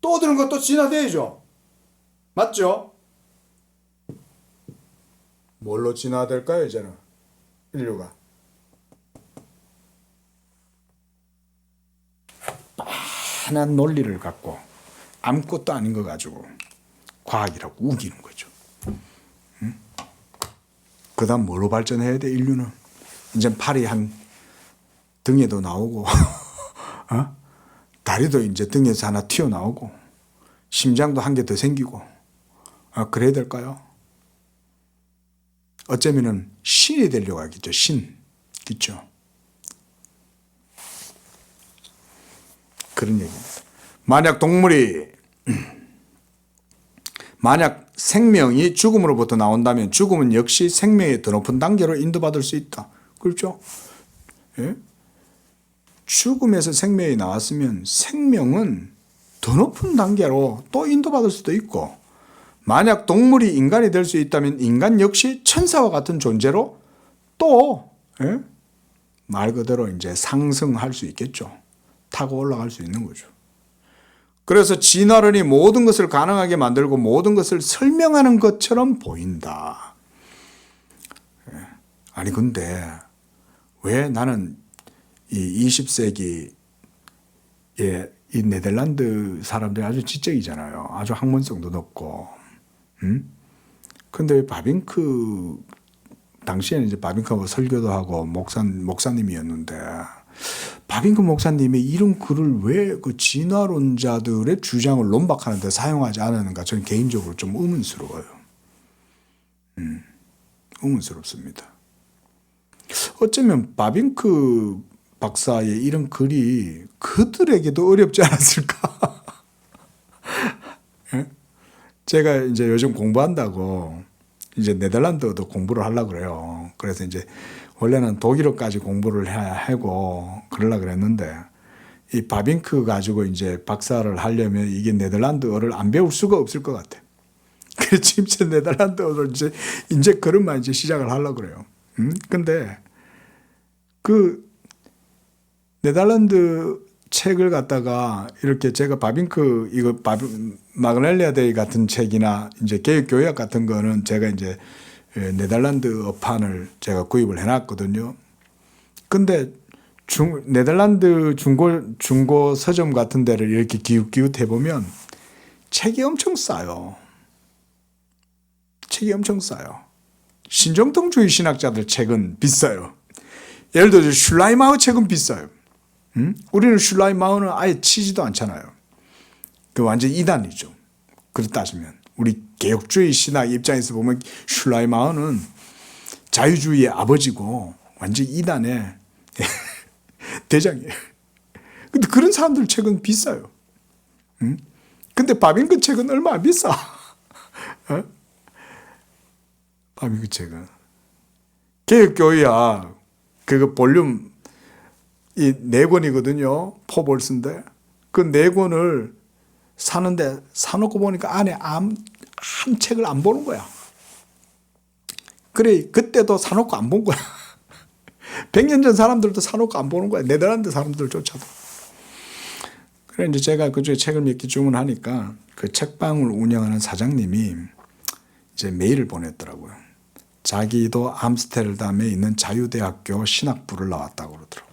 또 드는 것도 진화돼야죠. 맞죠? 뭘로 진화될까요, 이제는? 인류가. 빤한 논리를 갖고 아무것도 아닌 거 가지고 과학이라고 우기는 거죠. 응? 그 다음 뭘로 발전해야 돼, 인류는? 이제 팔이 한 등에도 나오고, 어? 다리도 이제 등에서 하나 튀어나오고, 심장도 한 개 더 생기고, 그래야 될까요? 어쩌면은 신이 되려고 하겠죠, 신. 그렇죠? 그런 얘기입니다. 만약 생명이 죽음으로부터 나온다면 죽음은 역시 생명의 더 높은 단계로 인도받을 수 있다. 그렇죠? 예? 죽음에서 생명이 나왔으면 생명은 더 높은 단계로 또 인도받을 수도 있고, 만약 동물이 인간이 될 수 있다면 인간 역시 천사와 같은 존재로 또, 예? 말 그대로 이제 상승할 수 있겠죠. 타고 올라갈 수 있는 거죠. 그래서 진화론이 모든 것을 가능하게 만들고 모든 것을 설명하는 것처럼 보인다. 아니 근데 왜 나는 이 20세기에 이 네덜란드 사람들이 아주 지적이잖아요. 아주 학문성도 높고. 근데 왜 바빙크 당시에는 이제 바빙크하고 설교도 하고 목사님이었는데, 바빙크 목사님이 이런 글을 왜 그 진화론자들의 주장을 논박하는 데 사용하지 않았는가, 저는 개인적으로 좀 의문스러워요. 의문스럽습니다. 어쩌면 바빙크 박사의 이런 글이 그들에게도 어렵지 않았을까? 예? 제가 이제 요즘 공부한다고 이제 네덜란드어도 공부를 하려고 그래요. 그래서 이제 원래는 독일어까지 공부를 하고 그러려고 그랬는데, 이 바빙크 가지고 이제 박사를 하려면 이게 네덜란드어를 안 배울 수가 없을 것 같아. 그래서 지금 네덜란드어를 이제 그런만 이제 시작을 하려고 그래요. 근데 그 네덜란드 책을 갖다가 이렇게 제가 바빙크 이거 마그넬리아 데이 같은 책이나 이제 개혁교약 같은 거는 제가 이제 네덜란드어판을 제가 구입을 해놨거든요. 근데 네덜란드 중고 서점 같은 데를 이렇게 기웃기웃 해보면 책이 엄청 싸요. 책이 엄청 싸요. 신정통주의 신학자들 책은 비싸요. 예를 들어 슐라이마우 책은 비싸요. 우리는 슐라이마우는 아예 치지도 않잖아요. 그 완전 이단이죠. 그렇게 따지면 우리 개혁주의 신학 입장에서 보면 슐라이마우는 자유주의의 아버지고 완전 이단의 대장이에요. 근데 그런 사람들 책은 비싸요. 근데 바빙크 책은 얼마 안 비싸. 어? 바빙크 책은 개혁교회야. 그거 볼륨 이 4권이거든요. 포볼스인데 그 4권을 사는데 사놓고 보니까 안에 한 책을 안 보는 거야. 그래 그때도 사놓고 안 본 거야. 100년 전 사람들도 사놓고 안 보는 거야. 네덜란드 사람들조차도. 그래 이제 제가 그중에 책을 몇 개 주문하니까 그 책방을 운영하는 사장님이 이제 메일을 보냈더라고요. 자기도 암스테르담에 있는 자유대학교 신학부를 나왔다고 그러더라고요.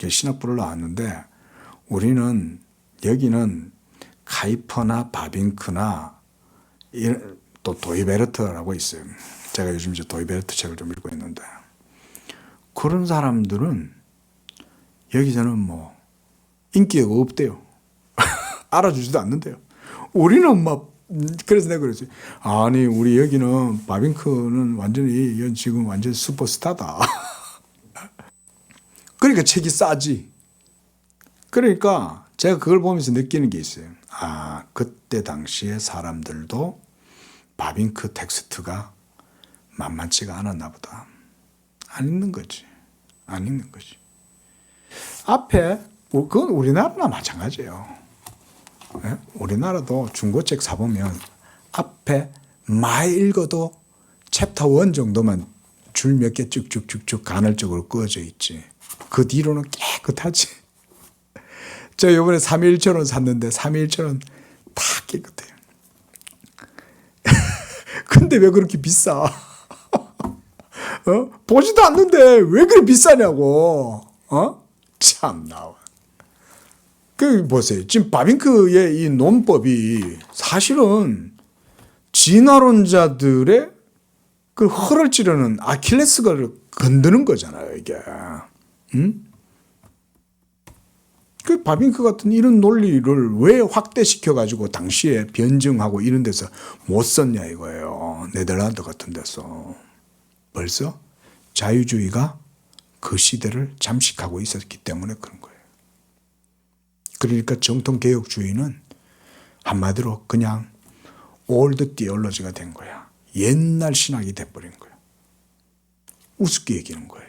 신학부를 나왔는데 우리는 여기는 카이퍼나 바빙크나 또 도이베르트라고 있어요. 제가 요즘 이제 도이베르트 책을 좀 읽고 있는데 그런 사람들은 여기서는 뭐 인기가 없대요. 알아주지도 않는데요. 우리는 막 그래서 내가 그랬지. 아니 우리 여기는 바빙크는 완전히 지금 완전 슈퍼스타다. 그러니까 책이 싸지. 그러니까 제가 그걸 보면서 느끼는 게 있어요. 아 그때 당시에 사람들도 바빙크 텍스트가 만만치가 않았나 보다. 안 읽는 거지. 안 읽는 거지. 앞에 그건 우리나라나 마찬가지예요. 예? 우리나라도 중고책 사보면 앞에 많이 읽어도 챕터 1 정도만 줄 몇 개 쭉쭉쭉쭉 간헐적으로 그어져 있지. 그 뒤로는 깨끗하지. 저 이번에 3.1천원 샀는데 3.1천원 다 깨끗해요. 근데 왜 그렇게 비싸? 보지도 않는데 왜 그렇게 비싸냐고. 참나. 그 보세요. 지금 바빙크의 이 논법이 사실은 진화론자들의 그 허를 찌르는 아킬레스건을 건드는 거잖아요, 이게. 그 바빙크 같은 이런 논리를 왜 확대시켜 가지고 당시에 변증하고 이런 데서 못 썼냐 이거예요. 네덜란드 같은 데서. 벌써 자유주의가 그 시대를 잠식하고 있었기 때문에 그런 거예요. 그러니까 정통 개혁주의는 한마디로 그냥 올드 디올로지가 된 거야. 옛날 신학이 돼버린 거야. 우습게 얘기하는 거예요.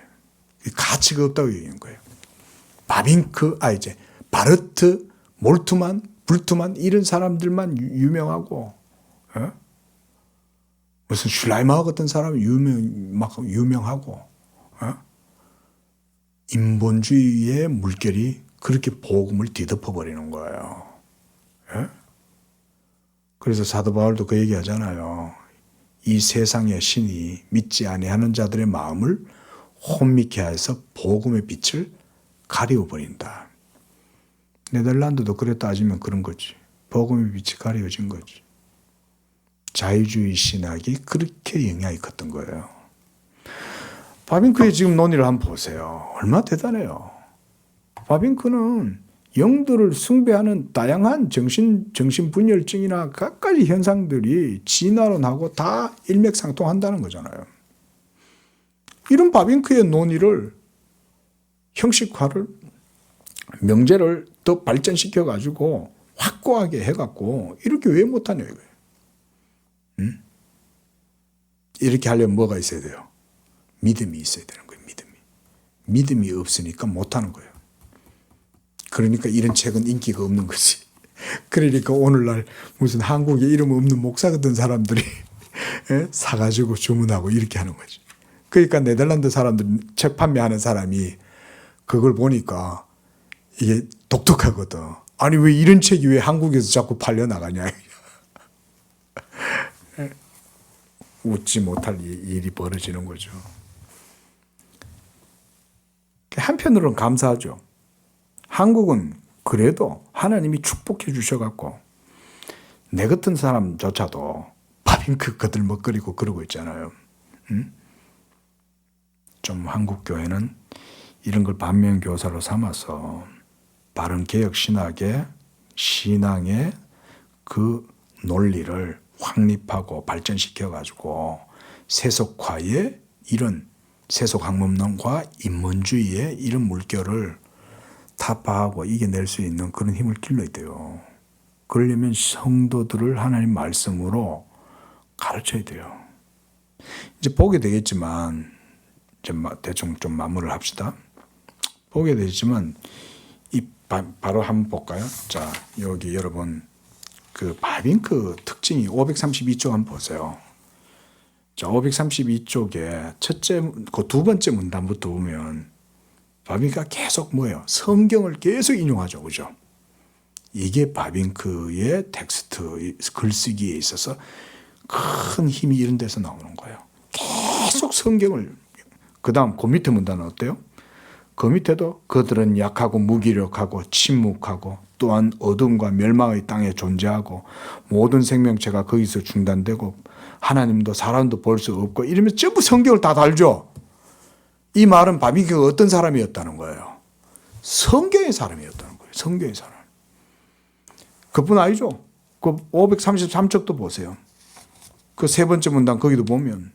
가치가 없다고 얘기하는 거예요. 바빙크, 바르트, 몰트만, 불트만 이런 사람들만 유명하고, 무슨 슐라이마어 같은 사람이 유명하고, 인본주의의 물결이 그렇게 복음을 뒤덮어 버리는 거예요. 그래서 사도 바울도 그 얘기하잖아요. 이 세상의 신이 믿지 아니하는 자들의 마음을 혼미케 해서 복음의 빛을 가리워버린다. 네덜란드도 그래 따지면 그런 거지. 복음의 빛이 가려진 거지. 자유주의 신학이 그렇게 영향이 컸던 거예요. 바빙크의 지금 논의를 한번 보세요. 얼마나 대단해요. 바빙크는 영들을 숭배하는 다양한 정신분열증이나 갖가지 현상들이 진화론하고 다 일맥상통한다는 거잖아요. 이런 바빙크의 논의를 형식화를 명제를 더 발전시켜 가지고 확고하게 해갖고 이렇게 왜 못하냐 이거예요. 이렇게 하려면 뭐가 있어야 돼요? 믿음이 있어야 되는 거예요. 믿음이 없으니까 못하는 거예요. 그러니까 이런 책은 인기가 없는 거지. 그러니까 오늘날 무슨 한국에 이름 없는 목사 같은 사람들이 사가지고 주문하고 이렇게 하는 거지. 그러니까 네덜란드 사람들 책 판매하는 사람이 그걸 보니까 이게 독특하거든. 아니 왜 이런 책이 왜 한국에서 자꾸 팔려나가냐. 웃지 못할 일이 벌어지는 거죠. 한편으로는 감사하죠. 한국은 그래도 하나님이 축복해 주셔갖고 내 같은 사람조차도 바빙크 거들먹거리고 그러고 있잖아요. 좀 한국 교회는 이런 걸 반면교사로 삼아서 바른 개혁 신앙의 그 논리를 확립하고 발전시켜가지고 세속화의 이런 세속학문론과 인문주의의 이런 물결을 타파하고 이겨낼 수 있는 그런 힘을 길러야 돼요. 그러려면 성도들을 하나님 말씀으로 가르쳐야 돼요. 이제 보게 되겠지만 대충 좀 마무리를 합시다. 보게 되겠지만 바로 한번 볼까요? 자, 여기 여러분 그 바빙크 특징이 532쪽 한번 보세요. 자, 532쪽에 두 번째 문단부터 보면 바빙크가 계속 뭐예요? 성경을 계속 인용하죠. 그죠? 이게 바빙크의 텍스트, 글쓰기에 있어서 큰 힘이 이런 데서 나오는 거예요. 계속 성경을, 그 다음 그 밑에 문단은 어때요? 그 밑에도 그들은 약하고 무기력하고 침묵하고 또한 어둠과 멸망의 땅에 존재하고 모든 생명체가 거기서 중단되고 하나님도 사람도 볼 수 없고 이러면서 전부 성경을 다 달죠. 이 말은 바빙크가 어떤 사람이었다는 거예요? 성경의 사람이었다는 거예요. 성경의 사람. 그뿐 아니죠. 그 533쪽도 보세요. 그 세 번째 문단 거기도 보면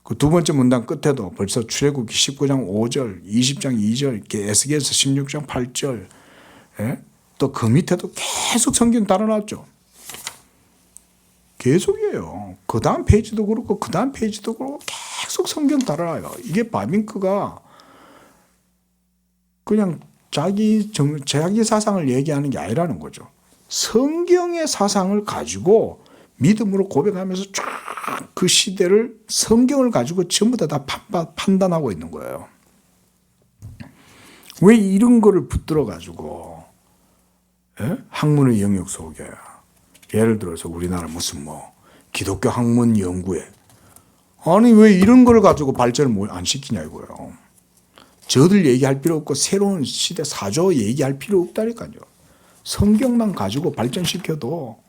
그 두 번째 문단 끝에도 벌써 출애굽기 19장 5절, 20장 2절, 에스겔서 16장 8절, 또 그 밑에도 계속 성경 달아놨죠. 계속이에요. 그 다음 페이지도 그렇고 그 다음 페이지도 그렇고 계속 성경 달아놔요. 이게 바빙크가 그냥 자기 사상을 얘기하는 게 아니라는 거죠. 성경의 사상을 가지고 믿음으로 고백하면서 쫙 그 시대를 성경을 가지고 전부 다 판단하고 있는 거예요. 왜 이런 거를 붙들어 가지고 학문의 영역 속에 예를 들어서 우리나라 무슨 뭐 기독교 학문 연구회 아니 왜 이런 걸 가지고 발전을 안 시키냐 이거예요. 저들 얘기할 필요 없고 새로운 시대 사조 얘기할 필요 없다니까요. 성경만 가지고 발전시켜도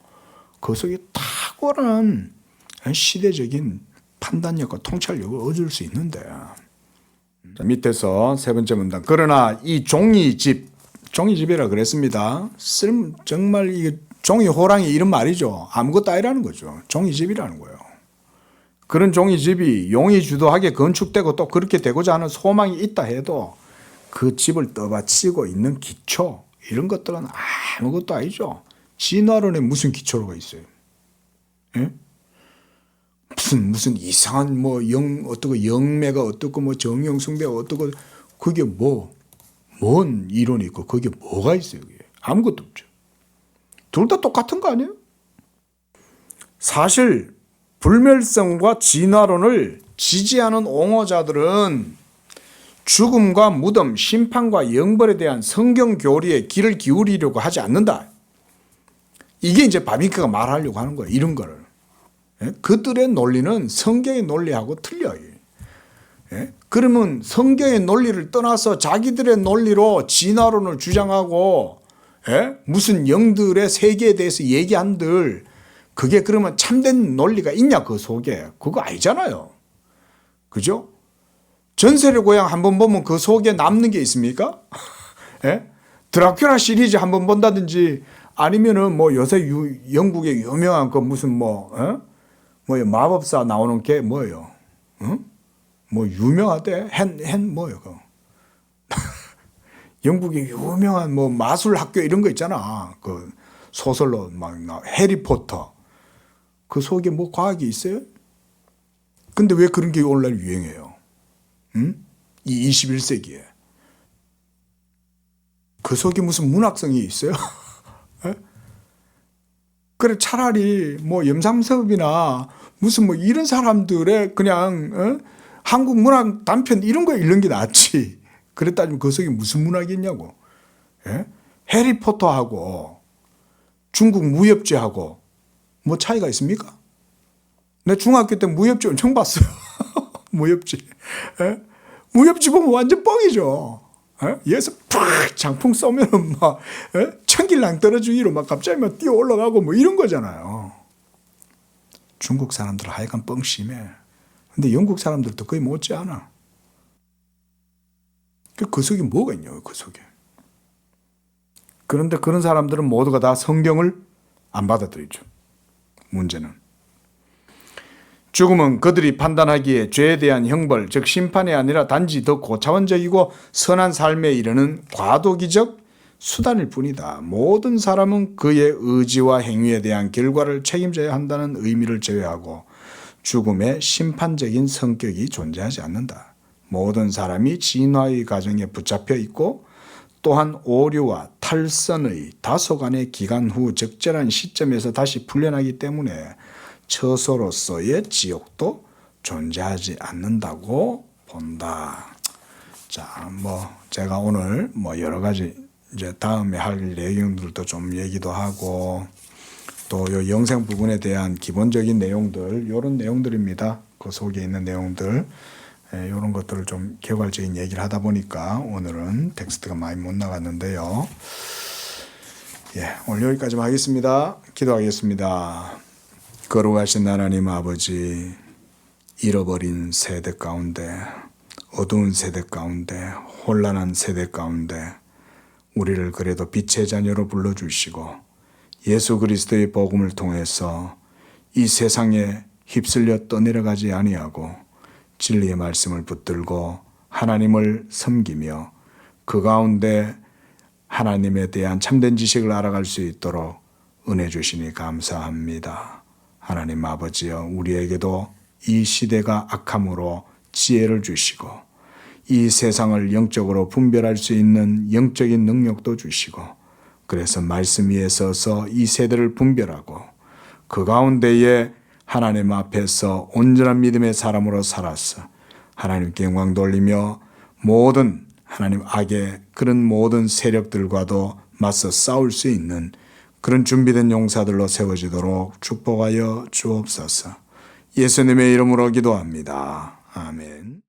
그 속에 탁월한 시대적인 판단력과 통찰력을 얻을 수 있는데 자, 밑에서 세 번째 문단 그러나 이 종이집이라 그랬습니다. 정말 이게 종이 호랑이 이런 말이죠. 아무것도 아니라는 거죠. 종이집이라는 거예요. 그런 종이집이 용이 주도하게 건축되고 또 그렇게 되고자 하는 소망이 있다 해도 그 집을 떠받치고 있는 기초 이런 것들은 아무것도 아니죠. 진화론에 무슨 기초가 있어요? 예? 무슨 이상한 뭐 어떻고 영매가 어떻고 뭐 정영숭배가 어떻고 그게 뭔 이론이 있고 그게 뭐가 있어요? 그게? 아무것도 없죠. 둘 다 똑같은 거 아니에요? 사실 불멸성과 진화론을 지지하는 옹호자들은 죽음과 무덤, 심판과 영벌에 대한 성경 교리에 귀를 기울이려고 하지 않는다. 이게 이제 바빙크가 말하려고 하는 거예요. 이런 거를. 그들의 논리는 성경의 논리하고 틀려요. 그러면 성경의 논리를 떠나서 자기들의 논리로 진화론을 주장하고 무슨 영들의 세계에 대해서 얘기한들 그게 그러면 참된 논리가 있냐 그 속에. 그거 아니잖아요. 그죠? 전설의 고향 한번 보면 그 속에 남는 게 있습니까? 드라큘라 시리즈 한번 본다든지 아니면은 뭐 요새 영국의 유명한 그 무슨 뭐요 마법사 나오는 게 뭐예요? 뭐 유명하대 뭐예요? 그 영국의 유명한 뭐 마술 학교 이런 거 있잖아. 그 소설로 막 해리포터. 그 속에 뭐 과학이 있어요? 근데 왜 그런 게 오늘날 유행해요? 이 21세기에. 그 속에 무슨 문학성이 있어요? 그래 차라리 뭐 염상섭이나 무슨 뭐 이런 사람들의 그냥 한국 문학 단편 이런 거 읽는 게 낫지. 그랬다면 그 속에 무슨 문학이 있냐고. 해리포터하고 중국 무협지하고 뭐 차이가 있습니까? 내 중학교 때 무협지 엄청 봤어요. 무협지. 무협지 보면 완전 뻥이죠. 여기서 팍 장풍 쏘면 막 천길랑 떨어지기로 막 갑자기 막 뛰어 올라가고 뭐 이런 거잖아요. 중국 사람들 하여간 뻥 심해. 근데 영국 사람들도 거의 못지 않아. 그 속에 뭐가 있냐고 그 속에. 그런데 그런 사람들은 모두가 다 성경을 안 받아들이죠. 문제는. 죽음은 그들이 판단하기에 죄에 대한 형벌, 즉 심판이 아니라 단지 더 고차원적이고 선한 삶에 이르는 과도기적 수단일 뿐이다. 모든 사람은 그의 의지와 행위에 대한 결과를 책임져야 한다는 의미를 제외하고 죽음의 심판적인 성격이 존재하지 않는다. 모든 사람이 진화의 과정에 붙잡혀 있고 또한 오류와 탈선의 다소간의 기간 후 적절한 시점에서 다시 풀려나기 때문에 처소로서의 지옥도 존재하지 않는다고 본다. 자, 뭐 제가 오늘 뭐 여러 가지 이제 다음에 할 내용들도 좀 얘기도 하고 또 요 영생 부분에 대한 기본적인 내용들 이런 내용들입니다. 그 속에 있는 내용들 이런 것들을 좀 개괄적인 얘기를 하다 보니까 오늘은 텍스트가 많이 못 나갔는데요. 오늘 여기까지만 하겠습니다. 기도하겠습니다. 거룩하신 하나님 아버지, 잃어버린 세대 가운데, 어두운 세대 가운데, 혼란한 세대 가운데 우리를 그래도 빛의 자녀로 불러주시고 예수 그리스도의 복음을 통해서 이 세상에 휩쓸려 떠내려가지 아니하고 진리의 말씀을 붙들고 하나님을 섬기며 그 가운데 하나님에 대한 참된 지식을 알아갈 수 있도록 은혜 주시니 감사합니다. 하나님 아버지여, 우리에게도 이 시대가 악함으로 지혜를 주시고 이 세상을 영적으로 분별할 수 있는 영적인 능력도 주시고 그래서 말씀 위에 서서 이 세대를 분별하고 그 가운데에 하나님 앞에서 온전한 믿음의 사람으로 살아서 하나님께 영광 돌리며 모든 하나님 악의 그런 모든 세력들과도 맞서 싸울 수 있는 그런 준비된 용사들로 세워지도록 축복하여 주옵소서. 예수님의 이름으로 기도합니다. 아멘.